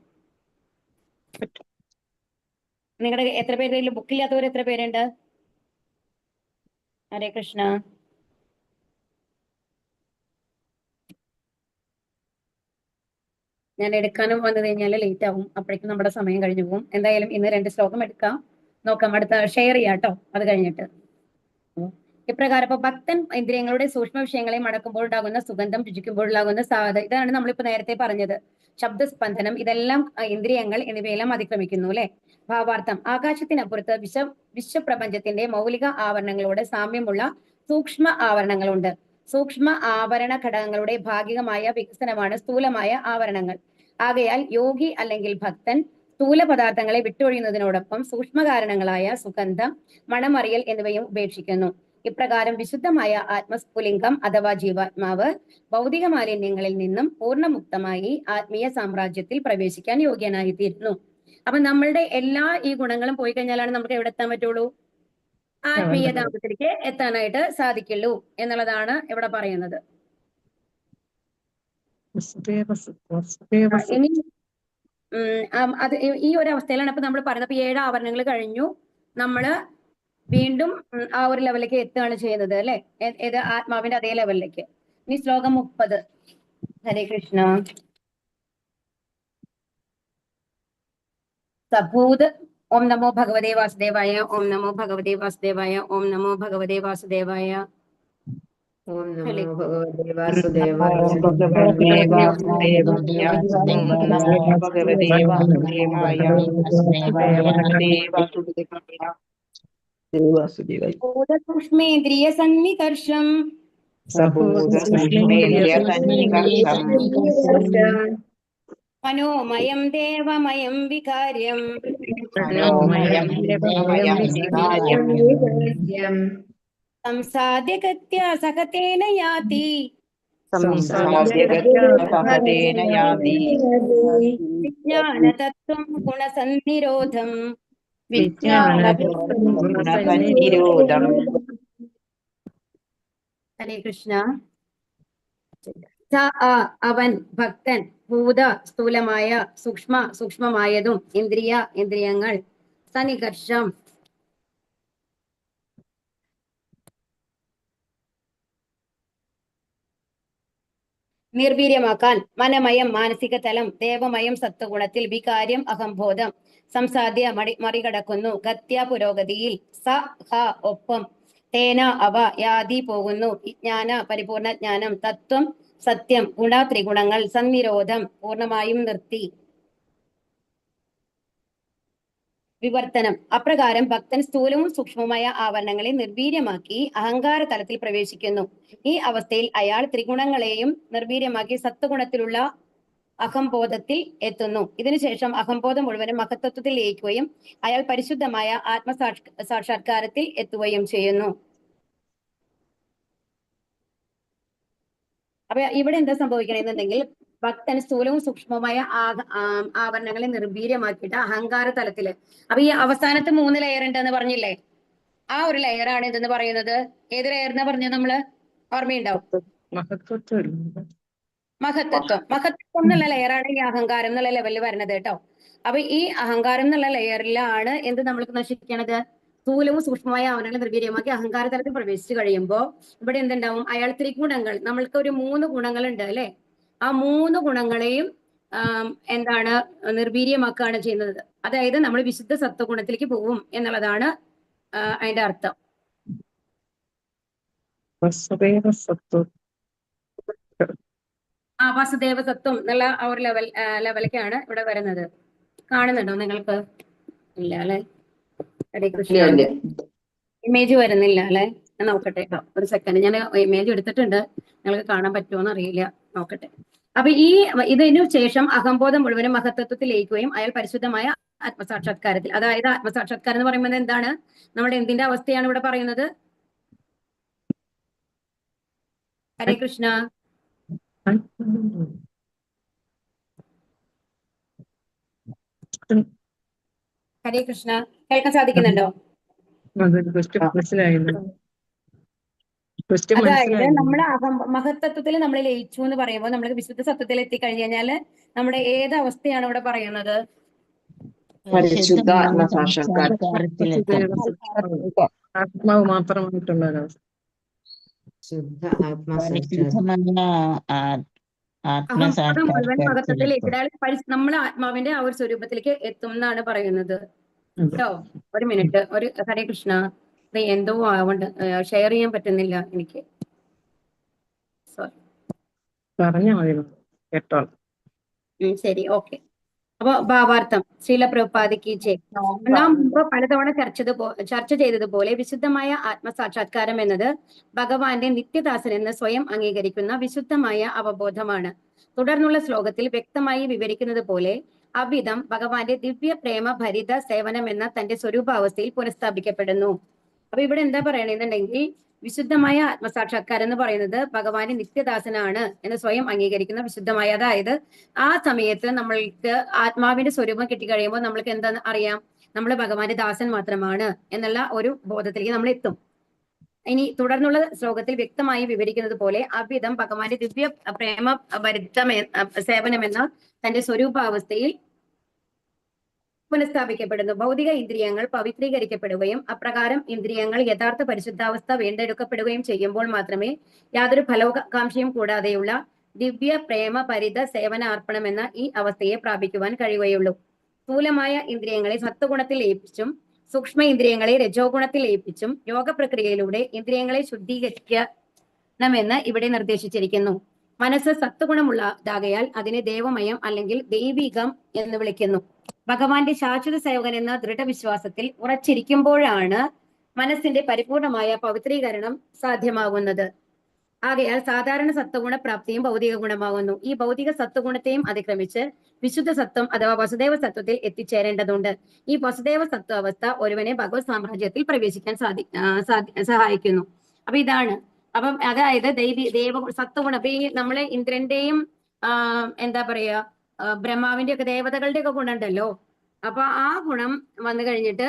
നിങ്ങളുടെ എത്ര പേര് ബുക്കില്ലാത്തവർ എത്ര പേരുണ്ട്? ഹരേ കൃഷ്ണ. ഞാൻ എടുക്കാനും വന്നു കഴിഞ്ഞാൽ ലേറ്റ് ആവും, അപ്പോഴേക്കും നമ്മുടെ സമയം കഴിഞ്ഞു പോകും. എന്തായാലും ഇന്ന് 2 ശ്ലോകം എടുക്കാം, നോക്കാം. അടുത്ത ഷെയർ ചെയ്യാം കേട്ടോ, അത് കഴിഞ്ഞിട്ട്. ഇപ്രകാരം ഇപ്പൊ ഭക്തൻ ഇന്ദ്രിയങ്ങളുടെ സൂക്ഷ്മ വിഷയങ്ങളെ മടക്കുമ്പോൾ ഉണ്ടാകുന്ന സുഗന്ധം, രുചിക്കുമ്പോഴുണ്ടാകുന്ന സാധ, ഇതാണ് നമ്മളിപ്പോ നേരത്തെ പറഞ്ഞത്. ശബ്ദസ്പന്ദനം, ഇതെല്ലാം ഇന്ദ്രിയങ്ങൾ എന്നിവയെല്ലാം അതിക്രമിക്കുന്നു അല്ലെ. ഭാവാർത്ഥം. ആകാശത്തിനപ്പുറത്ത് വിശ്വപ്രപഞ്ചത്തിന്റെ മൗലിക ആവരണങ്ങളോട് സാമ്യമുള്ള സൂക്ഷ്മ ആവരണങ്ങളുണ്ട്. സൂക്ഷ്മ ആവരണ ഘടകങ്ങളുടെ ഭാഗികമായ വികസനമാണ് സ്ഥൂലമായ ആവരണങ്ങൾ. ആകയാൽ യോഗി അല്ലെങ്കിൽ ഭക്തൻ സ്ഥൂല പദാർത്ഥങ്ങളെ വിട്ടൊഴിയുന്നതിനോടൊപ്പം സൂക്ഷ്മകാരണങ്ങളായ സുഗന്ധം, മണമറിയൽ എന്നിവയും ഉപേക്ഷിക്കുന്നു. ഇപ്രകാരം വിശുദ്ധമായ ആത്മസ്ഫുലിംഗം അഥവാ ജീവാത്മാവ് ഭൗതിക മാലിന്യങ്ങളിൽ നിന്നും പൂർണ്ണമുക്തമായി ആത്മീയ സാമ്രാജ്യത്തിൽ പ്രവേശിക്കാൻ യോഗ്യനായി തീരുന്നു. അപ്പൊ നമ്മളുടെ എല്ലാ ഈ ഗുണങ്ങളും പോയി കഴിഞ്ഞാലാണ് നമുക്ക് എവിടെ എത്താൻ പറ്റുള്ളൂ? ആത്മീയ ദാമ്പത്യത്തിലേക്ക് എത്താനായിട്ട് സാധിക്കുള്ളൂ എന്നുള്ളതാണ് ഇവിടെ പറയുന്നത്. ഇനി അത് ഈ ഒരു അവസ്ഥയിലാണ് ഇപ്പൊ നമ്മൾ പറയുന്നത്. അപ്പൊ 7 ആവരണങ്ങൾ കഴിഞ്ഞു, നമ്മള് വീണ്ടും ആ ഒരു ലെവലിലേക്ക് എത്തുകയാണ് ചെയ്യുന്നത് അല്ലെ, ഏത്? ആത്മാവിന്റെ അതേ ലെവലിലേക്ക്. ഇനി ശ്ലോകം 30. ഹരേ കൃഷ്ണ. സഭൂത് ഓം നമോ ഭഗവതേ വാസുദേവായ. ഓം നമോ ഭഗവതേ വാസുദേവായ. ഓം നമോ ഭഗവതേ വാസുദേവായ. ഓം ഹരേ നമോ ഭഗവതേ വാസുദേവായ. ഓം ഭഗവതേ വാസുദേവായ. ഓം നമോ ഭഗവതേ വാസുദേവായ. വാസുദേവായ. ഭൂതസൂക്ഷ്മേന്ദ്രിയ സന്നികർഷം മനോമയം ദേവമയം വികാര്യം സംസാദ്യ ഗത്യ സഹതേന യാതി വിജ്ഞാനതത്വം ഗുണസന്നിരോധം ഹരേ കൃഷ്ണ. അവൻ ഭക്തൻ ഭൂത സ്ഥൂലമായ സൂക്ഷ്മമായതും ഇന്ദ്രിയങ്ങൾ സനികർഷം നിർവീര്യമാക്കാൻ മനമയം മാനസിക തലം ദേവമയം സത്വഗുണത്തിൽ വികാര്യം അഹംബോധം സംസാദ്യ മറികടക്കുന്നു ഗത്യ പുരോഗതിയിൽ സ ഹ ഒപ്പം തേന അവ യാതി പോകുന്നു വിജ്ഞാന പരിപൂർണ ജ്ഞാനം തത്വം സത്യം ത്രിഗുണങ്ങൾ സന്നിരോധം പൂർണ്ണമായും നിർത്തി വിവർത്തനം. അപ്രകാരം ഭക്തൻ സ്ഥൂലവും സൂക്ഷ്മവുമായ ആവരണങ്ങളെ നിർവീര്യമാക്കി അഹങ്കാര തലത്തിൽ പ്രവേശിക്കുന്നു. ഈ അവസ്ഥയിൽ അയാൾ ത്രിഗുണങ്ങളെയും നിർവീര്യമാക്കി സത്വഗുണത്തിലുള്ള അഹംബോധത്തിൽ എത്തുന്നു. ഇതിനുശേഷം അഹംബോധം മുഴുവനും മഹത്തത്വത്തിൽ ലയിക്കുകയും അയാൾ പരിശുദ്ധമായ സാക്ഷാത്കാരത്തിൽ എത്തുകയും ചെയ്യുന്നു. അപ്പൊ ഇവിടെ എന്താ സംഭവിക്കണമെന്നുണ്ടെങ്കിൽ ഭക്തൻ സ്ഥൂലവും സൂക്ഷ്മവുമായ ആവരണങ്ങളെ നിർവീര്യമാക്കിയിട്ട് അഹങ്കാര തലത്തില്. അപ്പൊ ഈ അവസാനത്തെ 3 ലെയർ ഉണ്ടെന്ന് പറഞ്ഞില്ലേ, ആ ഒരു ലെയർ ആണ് ഇതെന്ന് പറയുന്നത്. ഏത് ലെയർ എന്നാ പറഞ്ഞത് നമ്മള്? ഓർമ്മയുണ്ടാവും. മഹത്വം എന്നുള്ള ലെയറാണ് ഈ അഹങ്കാരം എന്നുള്ള ലെവലിൽ വരുന്നത് കേട്ടോ. അപ്പൊ ഈ അഹങ്കാരം എന്നുള്ള ലെയറിലാണ് എന്ത് നമ്മൾക്ക് നശിക്കണത്? സ്ഥൂലവും സൂക്ഷ്മമായ ആവരണങ്ങൾ നിർവീര്യമാക്കി അഹങ്കാര തലത്തിൽ പ്രവേശിച്ചു കഴിയുമ്പോൾ ഇവിടെ എന്തുണ്ടാവും? അയാൾ ത്രിഗുണങ്ങൾ, നമ്മൾക്ക് ഒരു 3 ഗുണങ്ങളുണ്ട് അല്ലെ, ആ 3 ഗുണങ്ങളെയും എന്താണ് നിർവീര്യമാക്കുകയാണ് ചെയ്യുന്നത്. അതായത് നമ്മൾ വിശുദ്ധ സത്വഗുണത്തിലേക്ക് പോകും എന്നുള്ളതാണ് അതിന്റെ അർത്ഥം. വാസുദേവ സത്വം എന്നുള്ള ആ ഒരു ലെവലിലേക്കാണ് ഇവിടെ വരുന്നത്. കാണുന്നുണ്ടോ നിങ്ങൾക്ക്? ഇല്ല അല്ലെ? ഹരേ കൃഷ്ണ. ഇമേജ് വരുന്നില്ല അല്ലെ? ഞാൻ നോക്കട്ടെ കേട്ടോ, ഒരു സെക്കൻഡ്. ഞാൻ ഇമേജ് എടുത്തിട്ടുണ്ട്, നിങ്ങൾക്ക് കാണാൻ പറ്റുമോന്ന് അറിയില്ല, നോക്കട്ടെ. അപ്പൊ ഇതിനു ശേഷം അഹംബോധം മുഴുവനും മഹത്തത്വത്തിൽ ലയിക്കുകയും അയാൾ പരിശുദ്ധമായ ആത്മസാക്ഷാത്കാരത്തിൽ, അതായത് ആത്മസാക്ഷാത്കാരം എന്ന് പറയുന്നത് എന്താണ്? നമ്മുടെ എന്തിന്റെ അവസ്ഥയാണ് ഇവിടെ പറയുന്നത്? ഹരേ കൃഷ്ണ. ഹരേ കൃഷ്ണ. കേൾക്കാൻ സാധിക്കുന്നുണ്ടോ? അതായത് നമ്മൾ മഹത്തത്വത്തിൽ നമ്മൾ ലയിച്ചു എന്ന് പറയുമ്പോൾ നമ്മൾ വിശുദ്ധ സത്വത്തിൽ എത്തിക്കഴിഞ്ഞു കഴിഞ്ഞാൽ നമ്മുടെ ഏത് അവസ്ഥയാണ് ഇവിടെ പറയുന്നത്? പരിശുദ്ധ ആത്മസാക്ഷാത്കാരത്തിലെത്തും. ആത്മാവ് മാത്രമായിട്ടുള്ള ഒരവസ്ഥ. അഹംബോധം മുഴുവൻ മഹത്വത്തിലേക്ക് നമ്മൾ ആത്മാവിന്റെ ആ ഒരു സ്വരൂപത്തിലേക്ക് എത്തും എന്നാണ് പറയുന്നത് കേട്ടോ. ഒരു മിനിറ്റ്, ഒരു ഹരേ കൃഷ്ണ. എന്തോ ആവണ്ട്, ഷെയർ ചെയ്യാൻ പറ്റുന്നില്ല എനിക്ക്. പറഞ്ഞാൽ മതി കേട്ടോ. ശരി, ഓക്കെ. അപ്പൊ ഭാവാർത്ഥം. ശ്രീല പ്രഭുപാദിക്ക് ജയ്. നാം മുമ്പ് പലതവണ ചർച്ച ചെയ്തതുപോലെ വിശുദ്ധമായ ആത്മസാക്ഷാത്കാരം എന്നത് ഭഗവാന്റെ നിത്യദാസൻ എന്ന് സ്വയം അംഗീകരിക്കുന്ന വിശുദ്ധമായ അവബോധമാണ്. തുടർന്നുള്ള ശ്ലോകത്തിൽ വ്യക്തമായി വിവരിക്കുന്നത് പോലെ അവിധം ഭഗവാന്റെ ദിവ്യ പ്രേമ ഭരിത സേവനം എന്ന തന്റെ സ്വരൂപാവസ്ഥയിൽ പുനഃസ്ഥാപിക്കപ്പെടുന്നു. അപ്പൊ ഇവിടെ എന്താ പറയണെന്നുണ്ടെങ്കിൽ വിശുദ്ധമായ ആത്മസാക്ഷാത്കാരം എന്ന് പറയുന്നത് ഭഗവാന്റെ നിത്യദാസനാണ് എന്ന് സ്വയം അംഗീകരിക്കുന്ന വിശുദ്ധമായ, അതായത് ആ സമയത്ത് നമ്മൾക്ക് ആത്മാവിന്റെ സ്വരൂപം കിട്ടിക്കഴിയുമ്പോൾ നമ്മൾക്ക് എന്താന്ന് അറിയാം, നമ്മൾ ഭഗവാന്റെ ദാസൻ മാത്രമാണ് എന്നുള്ള ഒരു ബോധത്തിലേക്ക് നമ്മൾ എത്തും. ഇനി തുടർന്നുള്ള ശ്ലോകത്തിൽ വ്യക്തമായി വിവരിക്കുന്നത് പോലെ അവിധം ഭഗവാന്റെ ദിവ്യ പ്രേമ ഭരിത സേവനം എന്ന തന്റെ സ്വരൂപാവസ്ഥയിൽ പുനഃസ്ഥാപിക്കപ്പെടുന്നു. ഭൗതിക ഇന്ദ്രിയങ്ങൾ പവിത്രീകരിക്കപ്പെടുകയും അപ്രകാരം ഇന്ദ്രിയങ്ങൾ യഥാർത്ഥ പരിശുദ്ധാവസ്ഥ വീണ്ടെടുക്കപ്പെടുകയും ചെയ്യുമ്പോൾ മാത്രമേ യാതൊരു ഫലകാംക്ഷയും കൂടാതെയുള്ള ദിവ്യ പ്രേമ പരിത സേവനാർപ്പണം എന്ന ഈ അവസ്ഥയെ പ്രാപിക്കുവാൻ കഴിയുകയുള്ളൂ. സ്ഥൂലമായ ഇന്ദ്രിയങ്ങളെ സത്വഗുണത്തിൽ ലയിപ്പിച്ചും സൂക്ഷ്മ ഇന്ദ്രിയങ്ങളെ രജോ ഗുണത്തിൽ ലയിപ്പിച്ചും യോഗ പ്രക്രിയയിലൂടെ ഇന്ദ്രിയങ്ങളെ ശുദ്ധീകരിക്കണമെന്ന് ഇവിടെ നിർദ്ദേശിച്ചിരിക്കുന്നു. മനസ്സ് സത്വഗുണമുള്ളതാകയാൽ അതിനെ ദേവമയം അല്ലെങ്കിൽ ദൈവികം എന്ന് വിളിക്കുന്നു. ഭഗവാന്റെ ശാശ്വത സേവകൻ എന്ന ദൃഢവിശ്വാസത്തിൽ ഉറച്ചിരിക്കുമ്പോഴാണ് മനസ്സിന്റെ പരിപൂർണമായ പവിത്രീകരണം സാധ്യമാകുന്നത്. ആകയാൽ സാധാരണ സത്വഗുണ പ്രാപ്തിയും ഭൗതിക ഗുണമാകുന്നു. ഈ ഭൗതിക സത്വഗുണത്തെയും അതിക്രമിച്ച് വിശുദ്ധ സത്വം അഥവാ വസുദേവ സത്വത്തിൽ എത്തിച്ചേരേണ്ടതുണ്ട്. ഈ വസുദേവ സത്വ അവസ്ഥ ഒരുവനെ ഭഗവത് സാമ്രാജ്യത്തിൽ പ്രവേശിക്കാൻ സഹായിക്കുന്നു. അപ്പൊ ഇതാണ്. അപ്പം അതായത് സത്വഗുണം, അപ്പൊ ഈ നമ്മളെ ഇന്ദ്രന്റെയും എന്താ പറയാ ബ്രഹ്മാവിന്റെ ഒക്കെ ദേവതകളുടെ ഒക്കെ ഗുണം ഉണ്ടല്ലോ. അപ്പൊ ആ ഗുണം വന്നു കഴിഞ്ഞിട്ട്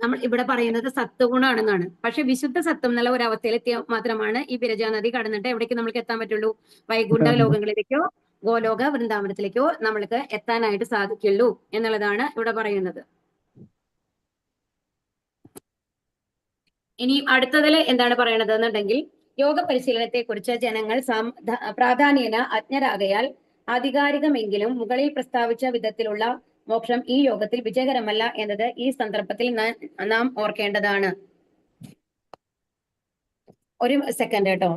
നമ്മൾ ഇവിടെ പറയുന്നത് സത്വഗുണമാണെന്നാണ്. പക്ഷെ വിശുദ്ധ സത്വം എന്നുള്ള ഒരു അവസ്ഥയിലെത്തിയ മാത്രമാണ് ഈ വിരജാ നദി കടന്നിട്ട് എവിടേക്ക് നമ്മൾക്ക് എത്താൻ പറ്റുള്ളൂ? വൈകുണ്ഠ ലോകങ്ങളിലേക്കോ ഗോലോക വൃന്ദാവനത്തിലേക്കോ നമ്മൾക്ക് എത്താനായിട്ട് സാധിക്കുള്ളൂ എന്നുള്ളതാണ് ഇവിടെ പറയുന്നത്. ഇനി അടുത്തതിൽ എന്താണ് പറയണത് എന്നുണ്ടെങ്കിൽ, യോഗ പരിശീലനത്തെ കുറിച്ച് ജനങ്ങൾ പ്രാധാന്യേന അജ്ഞരാകയാൽ ആധികാരികമെങ്കിലും മുകളിൽ പ്രസ്താവിച്ച വിധത്തിലുള്ള മോക്ഷം ഈ യോഗത്തിൽ വിജയകരമല്ല എന്നത് ഈ സന്ദർഭത്തിൽ നാം ഓർക്കേണ്ടതാണ്. ഒരു സെക്കൻഡ് കേട്ടോ.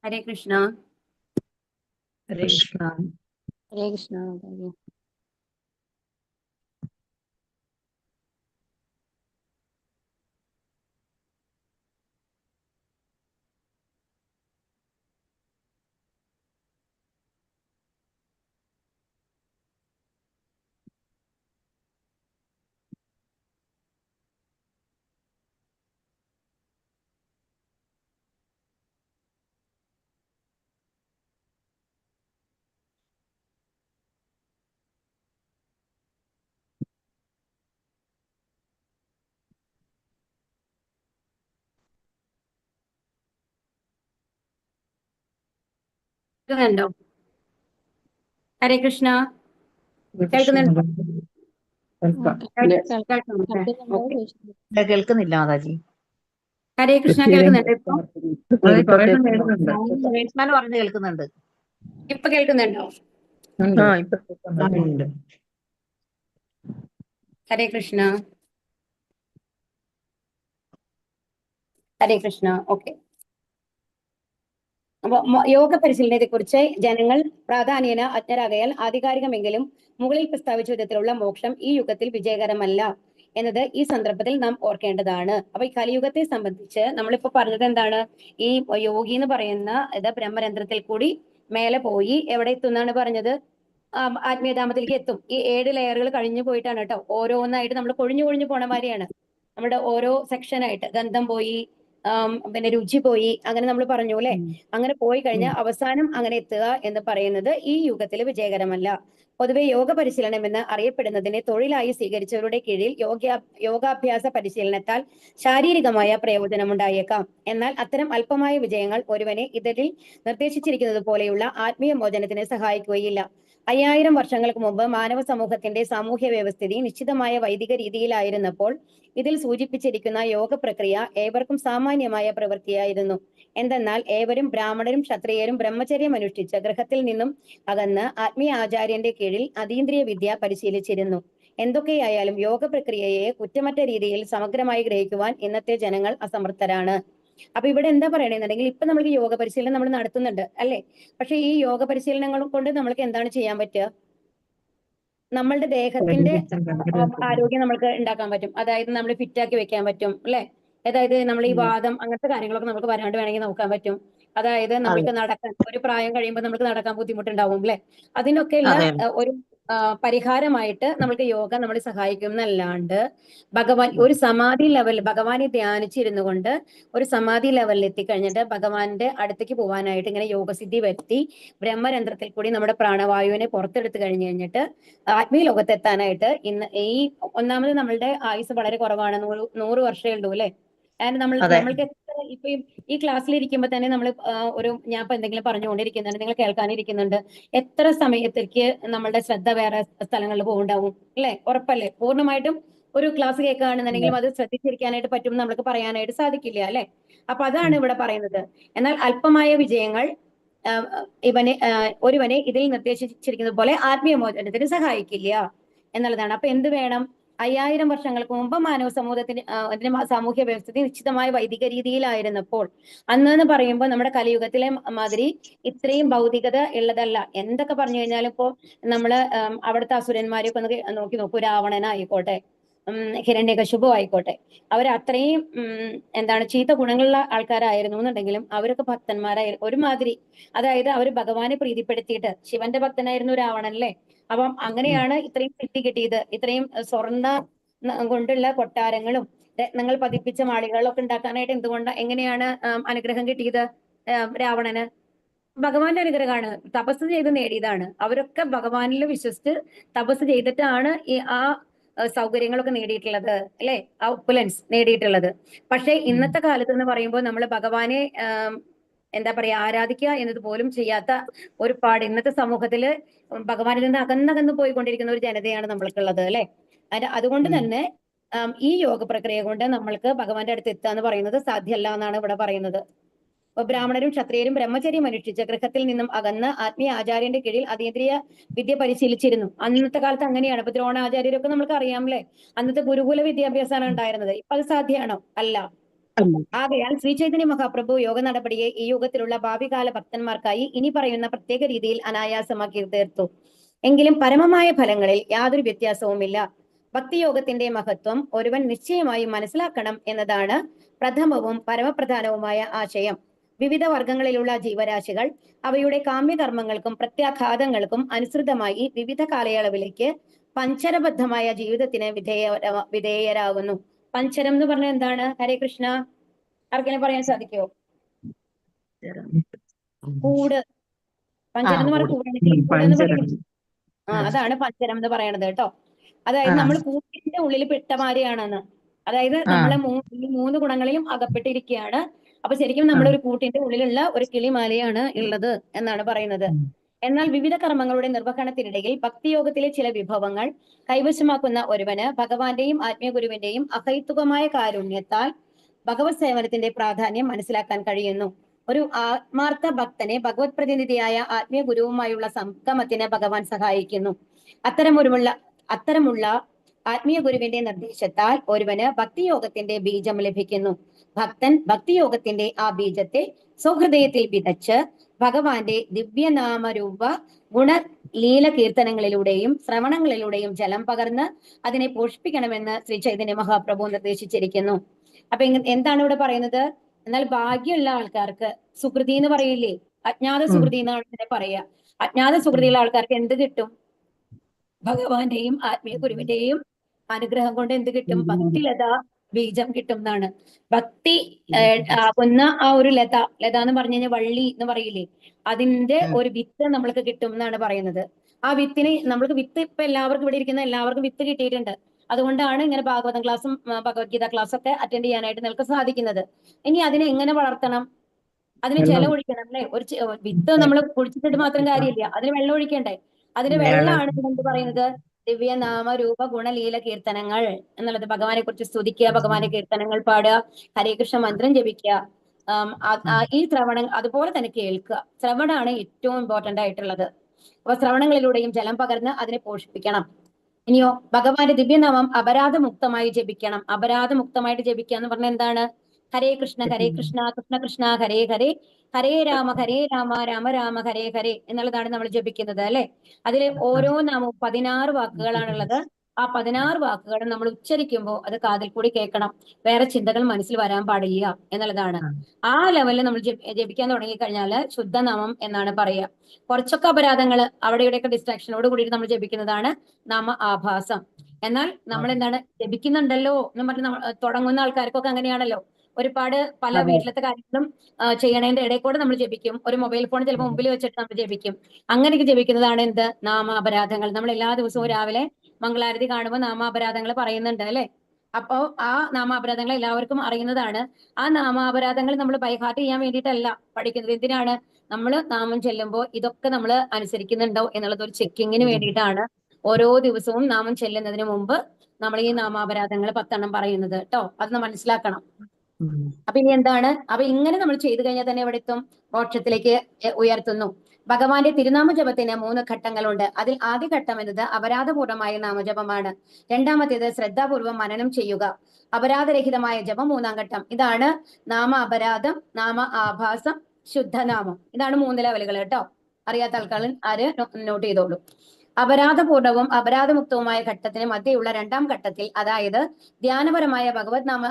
ഹരേ കൃഷ്ണ. ഹരേ കൃഷ്ണ. ഹരേ കൃഷ്ണ. കേൾക്കുന്നുണ്ടോ? ഹരേ കൃഷ്ണ. കേൾക്കുന്നുണ്ടോ? കേൾക്കുന്നില്ല മാതാജി. ഹരേ കൃഷ്ണ. കേൾക്കുന്നുണ്ടോ? ഇപ്പൊ പറഞ്ഞു കേൾക്കുന്നുണ്ട്. ഇപ്പൊ കേൾക്കുന്നുണ്ടോ? ഹരേ കൃഷ്ണ. ഹരേ കൃഷ്ണ. ഓക്കെ. അപ്പൊ യോഗ പരിശീലനത്തെ കുറിച്ച് ജനങ്ങൾ പ്രാധാന്യേന അജ്ഞരാകയാൽ ആധികാരികമെങ്കിലും മുകളിൽ പ്രസ്താവിച്ച വിധത്തിലുള്ള മോക്ഷം ഈ യുഗത്തിൽ വിജയകരമല്ല എന്നത് ഈ സന്ദർഭത്തിൽ നാം ഓർക്കേണ്ടതാണ്. അപ്പൊ ഈ കലിയുഗത്തെ സംബന്ധിച്ച് നമ്മളിപ്പോ പറഞ്ഞത് എന്താണ്? ഈ യോഗി എന്ന് പറയുന്ന ഇത് ബ്രഹ്മരന്ധ്രത്തിൽ കൂടി മേലെ പോയി എവിടെ എത്തുന്നാണ് പറഞ്ഞത്? ആത്മീയധാമത്തിലേക്ക് എത്തും. ഈ 7 ലെയറുകൾ കഴിഞ്ഞു പോയിട്ടാണ് കേട്ടോ. ഓരോന്നായിട്ട് നമ്മൾ കൊഴിഞ്ഞു പോണ മാതിരിയാണ്. നമ്മുടെ ഓരോ സെക്ഷനായിട്ട് ഗന്ധം പോയി, പിന്നെ രുചി പോയി, അങ്ങനെ നമ്മൾ പറഞ്ഞു അല്ലെ. അങ്ങനെ പോയി കഴിഞ്ഞാൽ അവസാനം അങ്ങനെ എത്തുക എന്ന് പറയുന്നത് ഈ യുഗത്തിൽ വിജയകരമല്ല. പൊതുവെ യോഗ പരിശീലനം എന്ന് അറിയപ്പെടുന്നതിനെ തൊഴിലായി സ്വീകരിച്ചവരുടെ കീഴിൽ യോഗാഭ്യാസ പരിശീലനത്താൽ ശാരീരികമായ പ്രയോജനമുണ്ടായേക്കാം. എന്നാൽ അത്തരം അല്പമായ വിജയങ്ങൾ ഒരുവനെ ഇതിൽ നിർദ്ദേശിച്ചിരിക്കുന്നത് പോലെയുള്ള ആത്മീയ മോചനത്തിന് സഹായിക്കുകയില്ല. 5000 വർഷങ്ങൾക്ക് മുമ്പ് മാനവ സമൂഹത്തിന്റെ സാമൂഹ്യ വ്യവസ്ഥിതി നിശ്ചിതമായ വൈദിക രീതിയിലായിരുന്നപ്പോൾ ഇതിൽ സൂചിപ്പിച്ചിരിക്കുന്ന യോഗ പ്രക്രിയ ഏവർക്കും സാമാന്യമായ പ്രവൃത്തിയായിരുന്നു. എന്തെന്നാൽ ഏവരും ബ്രാഹ്മണരും ക്ഷത്രിയരും ബ്രഹ്മചര്യം അനുഷ്ഠിച്ച് ഗൃഹത്തിൽ നിന്നും അകന്ന് ആത്മീയ ആചാര്യന്റെ കീഴിൽ അതീന്ദ്രിയ വിദ്യ പരിശീലിച്ചിരുന്നു. എന്തൊക്കെയായാലും യോഗ പ്രക്രിയയെ കുറ്റമറ്റ രീതിയിൽ സമഗ്രമായി ഗ്രഹിക്കുവാൻ ഇന്നത്തെ ജനങ്ങൾ അസമർത്ഥരാണ്. അപ്പൊ ഇവിടെ എന്താ പറയണെന്നുണ്ടെങ്കിൽ, ഇപ്പൊ നമുക്ക് യോഗ പരിശീലനം നമ്മൾ നടത്തുന്നുണ്ട് അല്ലെ. പക്ഷെ ഈ യോഗ പരിശീലനങ്ങൾ കൊണ്ട് നമ്മൾക്ക് എന്താണ് ചെയ്യാൻ പറ്റുക? നമ്മളുടെ ദേഹത്തിന്റെ ആരോഗ്യം നമുക്ക് ഉണ്ടാക്കാൻ പറ്റും. അതായത് നമ്മൾ ഫിറ്റാക്കി വെക്കാൻ പറ്റും അല്ലെ. അതായത് നമ്മൾ ഈ വാദം അങ്ങനത്തെ കാര്യങ്ങളൊക്കെ നമുക്ക് വരാണ്ട് വേണമെങ്കിൽ നോക്കാൻ പറ്റും. അതായത് നമുക്ക് നടക്കാൻ ഒരു പ്രായം കഴിയുമ്പോൾ നമുക്ക് നടക്കാൻ ബുദ്ധിമുട്ടുണ്ടാവും അല്ലെ. അതിനൊക്കെയുള്ള ഒരു പരിഹാരമായിട്ട് നമ്മൾക്ക് യോഗ നമ്മളെ സഹായിക്കും എന്നല്ലാണ്ട് ഒരു സമാധി ലെവൽ ഭഗവാനെ ധ്യാനിച്ചിരുന്നു കൊണ്ട് ഒരു സമാധി ലെവലിൽ എത്തിക്കഴിഞ്ഞിട്ട് ഭഗവാന്റെ അടുത്തേക്ക് പോകാനായിട്ട് ഇങ്ങനെ യോഗസിദ്ധി വരുത്തി ബ്രഹ്മരന്ധ്രത്തിൽ കൂടി നമ്മുടെ പ്രാണവായുവിനെ പുറത്തെടുത്ത് കഴിഞ്ഞിട്ട് ആത്മീയ ലോകത്തെത്താനായിട്ട് ഇന്ന് ഈ ഒന്നാമത് നമ്മളുടെ ആയുസ് വളരെ കുറവാണ്. 100 വർഷമേ ഉള്ളൂ അല്ലെ. നമ്മൾക്ക് ഇപ്പൊ ഈ ക്ലാസ്സിൽ ഇരിക്കുമ്പോ തന്നെ നമ്മൾ ഞാൻ ഇപ്പൊ എന്തെങ്കിലും പറഞ്ഞുകൊണ്ടിരിക്കുന്നുണ്ട്, നിങ്ങൾ കേൾക്കാനിരിക്കുന്നുണ്ട്. എത്ര സമയത്തേക്ക് നമ്മളുടെ ശ്രദ്ധ വേറെ സ്ഥലങ്ങളിൽ പോകുന്നുണ്ടാവും അല്ലെ? ഉറപ്പല്ലേ? പൂർണ്ണമായിട്ടും ഒരു ക്ലാസ് കേൾക്കുകയാണെന്നുണ്ടെങ്കിലും അത് ശ്രദ്ധിച്ചിരിക്കാനായിട്ട് പറ്റും നമ്മൾക്ക് പറയാനായിട്ട് സാധിക്കില്ല അല്ലെ. അപ്പൊ അതാണ് ഇവിടെ പറയുന്നത്. എന്നാൽ അല്പമായ വിജയങ്ങൾ ഒരുവനെ ഇതിൽ നിർദ്ദേശിച്ചിരിക്കുന്നത് പോലെ ആത്മീയമോചനത്തിന് സഹായിക്കില്ല എന്നുള്ളതാണ്. അപ്പൊ എന്ത് വേണം? 5000 വർഷങ്ങൾക്ക് മുമ്പ് മാനവ സമൂഹത്തിന് സാമൂഹ്യ വ്യവസ്ഥിതി നിശ്ചിതമായ വൈദിക രീതിയിലായിരുന്നപ്പോൾ, അന്ന് പറയുമ്പോൾ നമ്മുടെ കലിയുഗത്തിലെ മാതിരി ഇത്രയും ഭൗതികത ഉള്ളതല്ല. എന്തൊക്കെ പറഞ്ഞു കഴിഞ്ഞാലും ഇപ്പോ നമ്മള് അവിടുത്തെ അസുരന്മാരെയൊക്കെ ഒന്ന് നോക്കി നോക്കൂ. രാവണനായിക്കോട്ടെ, ഹിരണ്യകശിപു ആയിക്കോട്ടെ, അവർ അത്രയും എന്താണ് ചീത്ത ഗുണങ്ങളുള്ള ആൾക്കാരായിരുന്നു എന്നുണ്ടെങ്കിലും അവരൊക്കെ ഭക്തന്മാരായിരുന്നു ഒരുമാതിരി. അതായത് അവർ ഭഗവാനെ പ്രീതിപ്പെടുത്തിയിട്ട്, ശിവന്റെ ഭക്തനായിരുന്നു രാവണൻ അല്ലേ. അപ്പം അങ്ങനെയാണ് ഇത്രയും സിദ്ധി കിട്ടിയത്. ഇത്രയും സ്വർണ്ണ കൊണ്ടുള്ള കൊട്ടാരങ്ങളും രത്നങ്ങൾ പതിപ്പിച്ച മാളികകളൊക്കെ ഉണ്ടാക്കാനായിട്ട് എങ്ങനെയാണ് അനുഗ്രഹം കിട്ടിയത് രാവണന്? ഭഗവാന്റെ അനുഗ്രഹമാണ്, തപസ് ചെയ്ത് നേടിയതാണ്. അവരൊക്കെ ഭഗവാനിൽ വിശ്വസിച്ച് തപസ് ചെയ്തിട്ടാണ് ആ സൗകര്യങ്ങളൊക്കെ നേടിയിട്ടുള്ളത് അല്ലെ, ആ ഒപ്പുലൻസ് നേടിയിട്ടുള്ളത്. പക്ഷെ ഇന്നത്തെ കാലത്ത് എന്ന് പറയുമ്പോൾ നമ്മൾ ഭഗവാനെ എന്താ പറയാ ആരാധിക്കുക എന്നത് പോലും ചെയ്യാത്ത ഒരുപാട് ഇന്നത്തെ സമൂഹത്തില് ഭഗവാനിൽ നിന്ന് അകന്നകന്ന് പോയിക്കൊണ്ടിരിക്കുന്ന ഒരു ജനതയാണ് നമ്മൾക്കുള്ളത് അല്ലെ. അതുകൊണ്ട് തന്നെ ഈ യോഗ പ്രക്രിയ കൊണ്ട് നമ്മൾക്ക് ഭഗവാന്റെ അടുത്ത് എത്തുക എന്ന് പറയുന്നത് സാധ്യമല്ല എന്നാണ് ഇവിടെ പറയുന്നത്. ബ്രാഹ്മണരും ക്ഷത്രിയരും ബ്രഹ്മചര്യം അനുഷ്ഠിച്ച് ഗൃഹത്തിൽ നിന്നും അകന്ന് ആത്മീയ ആചാര്യന്റെ കീഴിൽ അതീന്ദ്രിയ വിദ്യ പരിശീലിച്ചിരുന്നു. അന്നത്തെ കാലത്ത് അങ്ങനെയാണ്. ഇപ്പൊ ദ്രോണാചാര്യരൊക്കെ നമുക്ക് അറിയാമല്ലേ, അന്നത്തെ ഗുരുകുല വിദ്യാഭ്യാസമാണ് ഉണ്ടായിരുന്നത്. ഇപ്പൊ അത് സാധ്യമാണോ? അല്ല. ആകയാൽ ശ്രീ ചൈതന്യ മഹാപ്രഭു യോഗ നടപടിയെ ഈ യുഗത്തിലുള്ള ഭാവികാല ഭക്തന്മാർക്കായി ഇനി പറയുന്ന പ്രത്യേക രീതിയിൽ അനായാസമാക്കി തീർത്തു. എങ്കിലും പരമമായ ഫലങ്ങളിൽ യാതൊരു വ്യത്യാസവുമില്ല. ഭക്തിയോഗത്തിന്റെ മഹത്വം ഒരുവൻ നിശ്ചയമായും മനസ്സിലാക്കണം എന്നതാണ് പ്രഥമവും പരമപ്രധാനവുമായ ആശയം. വിവിധ വർഗങ്ങളിലുള്ള ജീവരാശികൾ അവയുടെ കാമ്യകർമ്മങ്ങൾക്കും പ്രത്യാഘാതങ്ങൾക്കും അനുസൃതമായി വിവിധ കാലയളവിലേക്ക് പഞ്ചരബദ്ധമായ ജീവിതത്തിന് വിധേയരാകുന്നു. പഞ്ചരം എന്ന് പറഞ്ഞാൽ എന്താണ്? ഹരേ കൃഷ്ണ, ആർക്കെങ്കിലും പറയാൻ സാധിക്കുമോ? കൂട്. പഞ്ചരം എന്ന് പറഞ്ഞ കൂടെന്ന് പറയുന്നത് അതാണ് പഞ്ചരം എന്ന് പറയണത് കേട്ടോ. അതായത് നമ്മൾ കൂട്ടിന്റെ ഉള്ളിൽ പെട്ടമാരെയാണെന്ന്. അതായത് നമ്മളെ ഈ 3 ഗുണങ്ങളിലും അകപ്പെട്ടിരിക്കുകയാണ്. അപ്പൊ ശരിക്കും നമ്മളൊരു കൂട്ടിന്റെ ഉള്ളിലുള്ള ഒരു കിളിമാലയാണ് ഉള്ളത് എന്നാണ് പറയുന്നത്. എന്നാൽ വിവിധ കർമ്മങ്ങളുടെ നിർവഹണത്തിനിടയിൽ ഭക്തിയോഗത്തിലെ ചില വിഭവങ്ങൾ കൈവശമാക്കുന്ന ഒരുവന് ഭഗവാന്റെയും ആത്മീയ ഗുരുവിന്റെയും അഹൈതുകമായ കാരുണ്യത്താൽ ഭഗവത് സേവനത്തിന്റെ പ്രാധാന്യം മനസ്സിലാക്കാൻ കഴിയുന്നു. ഒരു ആത്മാർത്ഥ ഭക്തനെ ഭഗവത് പ്രതിനിധിയായ ആത്മീയ ഗുരുവുമായുള്ള സംഗമത്തിന് ഭഗവാൻ സഹായിക്കുന്നു. അത്തരമുള്ള ആത്മീയ ഗുരുവിന്റെ നിർദ്ദേശത്താൽ ഒരുവന് ഭക്തിയോഗത്തിന്റെ ബീജം ലഭിക്കുന്നു. ഭക്തൻ ഭക്തിയോഗത്തിന്റെ ആ ബീജത്തെ സ്വഹൃദയത്തിൽ വിതച്ച് ഭഗവാന്റെ ദിവ്യനാമരൂപ ഗുണലീല കീർത്തനങ്ങളിലൂടെയും ശ്രവണങ്ങളിലൂടെയും ജലം പകർന്ന് അതിനെ പോഷിപ്പിക്കണമെന്ന് ശ്രീ ചൈതന്യ മഹാപ്രഭു നിർദ്ദേശിച്ചിരിക്കുന്നു. അപ്പൊ എന്താണ് ഇവിടെ പറയുന്നത്? എന്നാൽ ഭാഗ്യമുള്ള ആൾക്കാർക്ക്, സുകൃതി എന്ന് പറയില്ലേ, അജ്ഞാത സുകൃതി എന്നാണ് ഇതിനെ പറയാ. അജ്ഞാത സുകൃതിയുള്ള ആൾക്കാർക്ക് എന്ത് കിട്ടും? ഭഗവാന്റെയും ആത്മീയ ഗുരുവിന്റെയും അനുഗ്രഹം കൊണ്ട് എന്ത് കിട്ടും? ഭക്തിലത ബീജം കിട്ടും എന്നാണ്. ഭക്തി ആകുന്ന ആ ഒരു ലത എന്ന് പറഞ്ഞു കഴിഞ്ഞാൽ വള്ളി എന്ന് പറയില്ലേ, അതിന്റെ ഒരു വിത്ത് നമ്മൾക്ക് കിട്ടും എന്നാണ് പറയുന്നത്. ആ വിത്തിന് നമ്മൾക്ക് വിത്ത് ഇപ്പൊ എല്ലാവർക്കും ഇവിടെ ഇരിക്കുന്ന എല്ലാവർക്കും വിത്ത് കിട്ടിയിട്ടുണ്ട്. അതുകൊണ്ടാണ് ഇങ്ങനെ ഭാഗവതം ക്ലാസ്സും ഭഗവത്ഗീത ക്ലാസ്സും ഒക്കെ അറ്റൻഡ് ചെയ്യാനായിട്ട് നിങ്ങൾക്ക് സാധിക്കുന്നത്. ഇനി അതിനെ എങ്ങനെ വളർത്തണം? അതിന് ജലം ഒഴിക്കണം അല്ലെ. ഒരു വിത്ത് നമ്മൾ കുഴിച്ചിട്ട് മാത്രം കാര്യമില്ല, അതിന് വെള്ളം ഒഴിക്കണ്ടേ? അതിന് വെള്ളമാണ് എന്ത് പറയുന്നത്? ദിവ്യനാമ രൂപ ഗുണലീല കീർത്തനങ്ങൾ എന്നുള്ളത്. ഭഗവാനെ കുറിച്ച് സ്തുതിക്കുക, ഭഗവാന്റെ കീർത്തനങ്ങൾ പാടുക, ഹരേകൃഷ്ണ മന്ത്രം ജപിക്കുക, ഈ ശ്രവണം അതുപോലെ തന്നെ കേൾക്കുക. ശ്രവണമാണ് ഏറ്റവും ഇമ്പോർട്ടന്റ് ആയിട്ടുള്ളത്. അപ്പൊ ശ്രവണങ്ങളിലൂടെയും ജലം പകർന്ന് അതിനെ പോഷിപ്പിക്കണം. ഇനിയോ ഭഗവാന്റെ ദിവ്യനാമം അപരാധമുക്തമായി ജപിക്കണം. അപരാധമുക്തമായിട്ട് ജപിക്കുക എന്ന് പറഞ്ഞാൽ എന്താണ്? ഹരേ കൃഷ്ണ കൃഷ്ണ കൃഷ്ണ ഹരേ ഹരേ, ഹരേ രാമ രാമ രാമ ഹരേ ഹരേ എന്നുള്ളതാണ് നമ്മൾ ജപിക്കുന്നത് അല്ലെ. അതിൽ ഓരോ നാമവും 16 വാക്കുകളാണുള്ളത്. ആ 16 വാക്കുകളും നമ്മൾ ഉച്ചരിക്കുമ്പോൾ അത് കാതിൽ കൂടി കേൾക്കണം. വേറെ ചിന്തകൾ മനസ്സിൽ വരാൻ പാടില്ല എന്നുള്ളതാണ്. ആ ലെവലിൽ നമ്മൾ ജപിക്കാൻ തുടങ്ങിക്കഴിഞ്ഞാൽ ശുദ്ധനാമം എന്നാണ് പറയുക. കുറച്ചൊക്കെ അപരാധങ്ങൾ അവിടെ ഇവിടെയൊക്കെ ഡിസ്ട്രാക്ഷനോട് കൂടിയിട്ട് നമ്മൾ ജപിക്കുന്നതാണ് നാമ ആഭാസം. എന്നാൽ നമ്മൾ എന്താണ് ജപിക്കുന്നുണ്ടല്ലോ എന്ന് പറഞ്ഞ് തുടങ്ങുന്ന ആൾക്കാർക്കൊക്കെ അങ്ങനെയാണല്ലോ. ഒരുപാട് പല വീട്ടിലത്തെ കാര്യങ്ങളും ചെയ്യണതിന്റെ ഇടയിൽ കൂടെ നമ്മൾ ജപിക്കും. ഒരു മൊബൈൽ ഫോൺ ചിലപ്പോൾ മുമ്പിൽ വെച്ചിട്ട് നമ്മൾ ജപിക്കും. അങ്ങനെയൊക്കെ ജപിക്കുന്നതാണ് എന്ത്? നാമാപരാധങ്ങൾ. നമ്മൾ എല്ലാ ദിവസവും രാവിലെ മംഗളാരതി കാണുമ്പോൾ നാമാപരാധങ്ങൾ പറയുന്നുണ്ട് അല്ലെ. അപ്പോ ആ നാമാപരാധങ്ങൾ എല്ലാവർക്കും അറിയുന്നതാണ്. ആ നാമാപരാധങ്ങൾ നമ്മൾ ബൈഹാർട്ട് ചെയ്യാൻ വേണ്ടിയിട്ടല്ല പഠിക്കുന്നത്. എന്തിനാണ്? നമ്മൾ നാമം ചെല്ലുമ്പോൾ ഇതൊക്കെ നമ്മൾ അനുസരിക്കുന്നുണ്ടോ എന്നുള്ളത് ഒരു ചെക്കിങ്ങിന് വേണ്ടിയിട്ടാണ് ഓരോ ദിവസവും നാമം ചെല്ലുന്നതിന് മുമ്പ് നമ്മൾ ഈ നാമാപരാധങ്ങൾ 10 പറയുന്നത് കേട്ടോ. അതൊന്ന് മനസ്സിലാക്കണം. ഉം. അപ്പൊ ഇനി എന്താണ്? അപ്പൊ ഇങ്ങനെ നമ്മൾ ചെയ്തു കഴിഞ്ഞാൽ തന്നെ എവിടെ എത്തും? മോക്ഷത്തിലേക്ക് ഉയർത്തുന്നു. ഭഗവാന്റെ തിരുനാമ ജപത്തിന് 3 ഘട്ടങ്ങളുണ്ട്. അതിൽ ആദ്യ ഘട്ടം എന്നത് അപരാധപൂർവമായ നാമജപമാണ്. രണ്ടാമത്തേത് ശ്രദ്ധാപൂർവം മനനം ചെയ്യുക. അപരാധരഹിതമായ ജപം 3-ാം ഘട്ടം. ഇതാണ് നാമ അപരാധം, നാമ ആഭാസം, ശുദ്ധനാമം. ഇതാണ് 3 ലെവലുകൾ കേട്ടോ. അറിയാത്ത ആൾക്കാർ നോട്ട് ചെയ്തോളൂ. അപരാധപൂർണവും അപരാധമുക്തവുമായ ഘട്ടത്തിന് മധ്യയുള്ള 2-ാം ഘട്ടത്തിൽ, അതായത് ധ്യാനപരമായ ഭഗവത് നാമ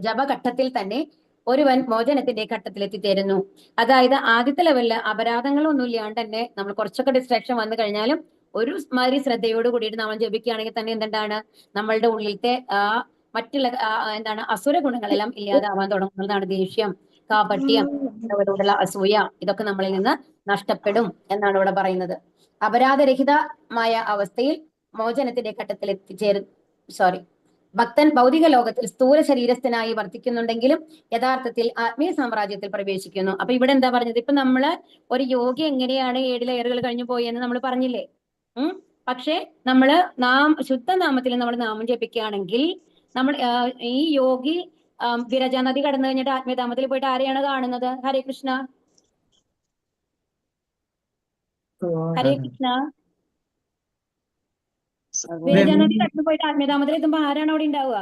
ജപഘട്ടത്തിൽ തന്നെ ഒരുവൻ മോചനത്തിന്റെ ഘട്ടത്തിൽ എത്തിച്ചേരുന്നു. അതായത് ആദ്യത്തെ ലെവലില് അപരാധങ്ങളൊന്നും ഇല്ലാണ്ട് തന്നെ നമ്മൾ കുറച്ചൊക്കെ ഡിസ്ട്രാക്ഷൻ വന്നു കഴിഞ്ഞാലും ഒരു മാതിരി ശ്രദ്ധയോട് കൂടിയിട്ട് നമ്മൾ ജപിക്കുകയാണെങ്കിൽ തന്നെ എന്താണ് നമ്മളുടെ ഉള്ളിലത്തെ മറ്റുള്ള എന്താണ് അസുര ഗുണങ്ങളെല്ലാം ഇല്ലാതാവാൻ തുടങ്ങുന്നതാണ്. ദേഷ്യം, കാപട്യം, അവരോടുള്ള അസൂയ, ഇതൊക്കെ നമ്മളിൽ നിന്ന് നഷ്ടപ്പെടും എന്നാണ് ഇവിടെ പറയുന്നത്. അപരാധരഹിതമായ അവസ്ഥയിൽ മോചനത്തിന്റെ ഘട്ടത്തിൽ ഭക്തൻ ഭൗതിക ലോകത്തിൽ സ്ഥൂല ശരീരസ്ഥനായി വർത്തിക്കുന്നുണ്ടെങ്കിലും യഥാർത്ഥത്തിൽ ആത്മീയ സാമ്രാജ്യത്തിൽ പ്രവേശിക്കുന്നു. അപ്പൊ ഇവിടെ എന്താ പറഞ്ഞത്? ഇപ്പൊ നമ്മള് ഒരു യോഗി എങ്ങനെയാണ് 7 ലെയറുകൾ കഴിഞ്ഞു പോയെന്ന് നമ്മൾ പറഞ്ഞില്ലേ? പക്ഷെ നമ്മള് ശുദ്ധനാമത്തിൽ നമ്മൾ നാമം ജപിക്കുകയാണെങ്കിൽ നമ്മൾ ഈ യോഗി വിരജ നദി കടന്നു കഴിഞ്ഞിട്ട് ആത്മീയധാമത്തിൽ പോയിട്ട് ആരെയാണ് കാണുന്നത്? ഹരേ കൃഷ്ണ, ഹരേ കൃഷ്ണ. വിരജ നദി കടന്നു പോയിട്ട് ആത്മീയധാമത്തിൽ എത്തുമ്പോ ആരാണ് അവിടെ ഉണ്ടാവുക?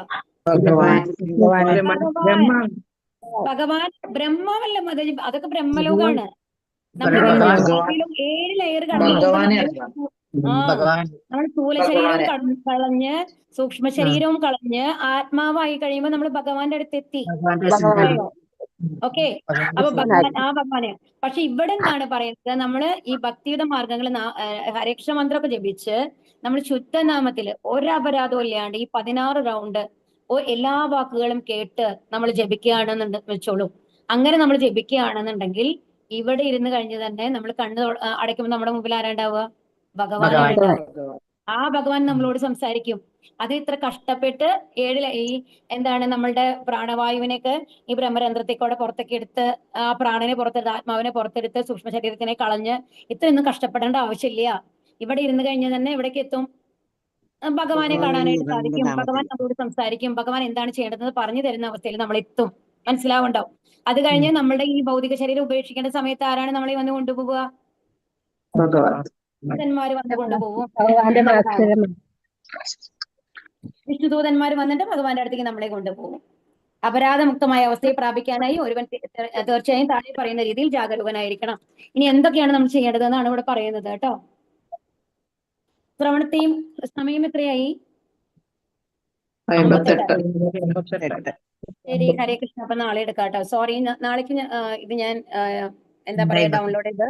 ഭഗവാൻ. ബ്രഹ്മമല്ല മതി, അതൊക്കെ ബ്രഹ്മലോകാണ്. നമ്മൾ 7 ലെയർ കടന്നു നമ്മൾ സ്ഥൂല ശരീരവും കളഞ്ഞ് സൂക്ഷ്മ ശരീരവും കളഞ്ഞ് ആത്മാവായി കഴിയുമ്പോൾ നമ്മൾ ഭഗവാന്റെ അടുത്ത് എത്തി. ഓക്കെ, അപ്പൊ ഭഗവാനെ. പക്ഷെ ഇവിടെ എന്താണ് പറയുന്നത്? നമ്മള് ഈ ഭക്തിയുടെ മാർഗങ്ങൾ ഹരേകൃഷ്ണ മന്ത്രമൊക്കെ ജപിച്ച് നമ്മൾ ശുദ്ധനാമത്തില് ഒരപരാധവും ഇല്ലാണ്ട് ഈ 16 റൗണ്ട് എല്ലാ വാക്കുകളും കേട്ട് നമ്മൾ ജപിക്കുകയാണെന്നുണ്ട് വെച്ചോളൂ. അങ്ങനെ നമ്മൾ ജപിക്കുകയാണെന്നുണ്ടെങ്കിൽ ഇവിടെ ഇരുന്ന് കഴിഞ്ഞ് തന്നെ നമ്മൾ കണ്ണ് അടയ്ക്കുമ്പോൾ നമ്മുടെ മുമ്പിൽ ആരാണ്ടാവുക? ഭഗവാനാണ്. ആ ഭഗവാൻ നമ്മളോട് സംസാരിക്കും. അത് ഇത്ര കഷ്ടപ്പെട്ട് ഈ എന്താണ് നമ്മളുടെ പ്രാണവായുവിനൊക്കെ ഈ ബ്രഹ്മരന്ധ്രത്തേക്കൂടെ പുറത്തേക്ക് എടുത്ത് ആ പ്രാണനെ പുറത്തെടുത്ത് ആത്മാവിനെ പുറത്തെടുത്ത് സൂക്ഷ്മ ശരീരത്തിനെ കളഞ്ഞ് ഇത്രയൊന്നും കഷ്ടപ്പെടേണ്ട ആവശ്യമില്ല. ഇവിടെ ഇരുന്ന് കഴിഞ്ഞാൽ തന്നെ എവിടേക്ക് എത്തും? ഭഗവാനെ കാണാനായിട്ട് സാധിക്കും. ഭഗവാൻ നമ്മളോട് സംസാരിക്കും. ഭഗവാൻ എന്താണ് ചെയ്യേണ്ടതെന്ന് പറഞ്ഞു തരുന്ന അവസ്ഥയിൽ നമ്മൾ എത്തും. മനസ്സിലാവുണ്ടാവും. അത് കഴിഞ്ഞ് നമ്മളുടെ ഈ ഭൗതിക ശരീരം ഉപേക്ഷിക്കേണ്ട സമയത്ത് ആരാണ് നമ്മളെ വന്ന് കൊണ്ടുപോവുക? വിഷ്ണുദൂതന്മാര് വന്ന് കൊണ്ടുപോകും. വിഷ്ണുദൂതന്മാര് വന്നിട്ട് ഭഗവാന്റെ അടുത്തേക്ക് നമ്മളെ കൊണ്ടുപോകും. അപരാധമുക്തമായ അവസ്ഥയെ പ്രാപിക്കാനായി ഒരുവൻ തീർച്ചയായും താഴെ പറയുന്ന രീതിയിൽ ജാഗരൂകനായിരിക്കണം. ഇനി എന്തൊക്കെയാണ് നമ്മൾ ചെയ്യേണ്ടതെന്നാണ് ഇവിടെ പറയുന്നത് കേട്ടോ. ശ്രവണത്തെയും സമയം എത്രയായി? 58. ശരി, ഹരേ കൃഷ്ണ. അപ്പൊ നാളെ എടുക്കാം കേട്ടോ. സോറി, നാളേക്ക് ഇത് ഞാൻ എന്താ പറയാ ഡൗൺലോഡ് ചെയ്ത്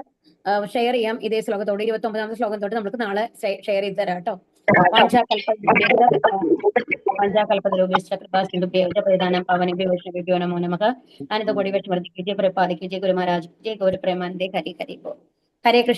ഷെയർ ചെയ്യാം. ഇതേ ശ്ലോകത്തോട് 29ാമത്തെ ശ്ലോകം തൊട്ട് നമുക്ക് നാളെ ഷെയർ ചെയ്ത് തരാം കേട്ടോ. പ്രധാനം പവനഭ്യോ വൈഷ്ണവേഭ്യോ നമോ നമഃ. അനന്തകോടി വൈഷ്ണവ ജയ പ്രപാദിക്ക് ജയ ഗുരു മഹാരാജ് ജയ ഗൗര പ്രേമാനന്ദേ ഹരി ഹരി ബോൾ. ഹരേ കൃഷ്ണ.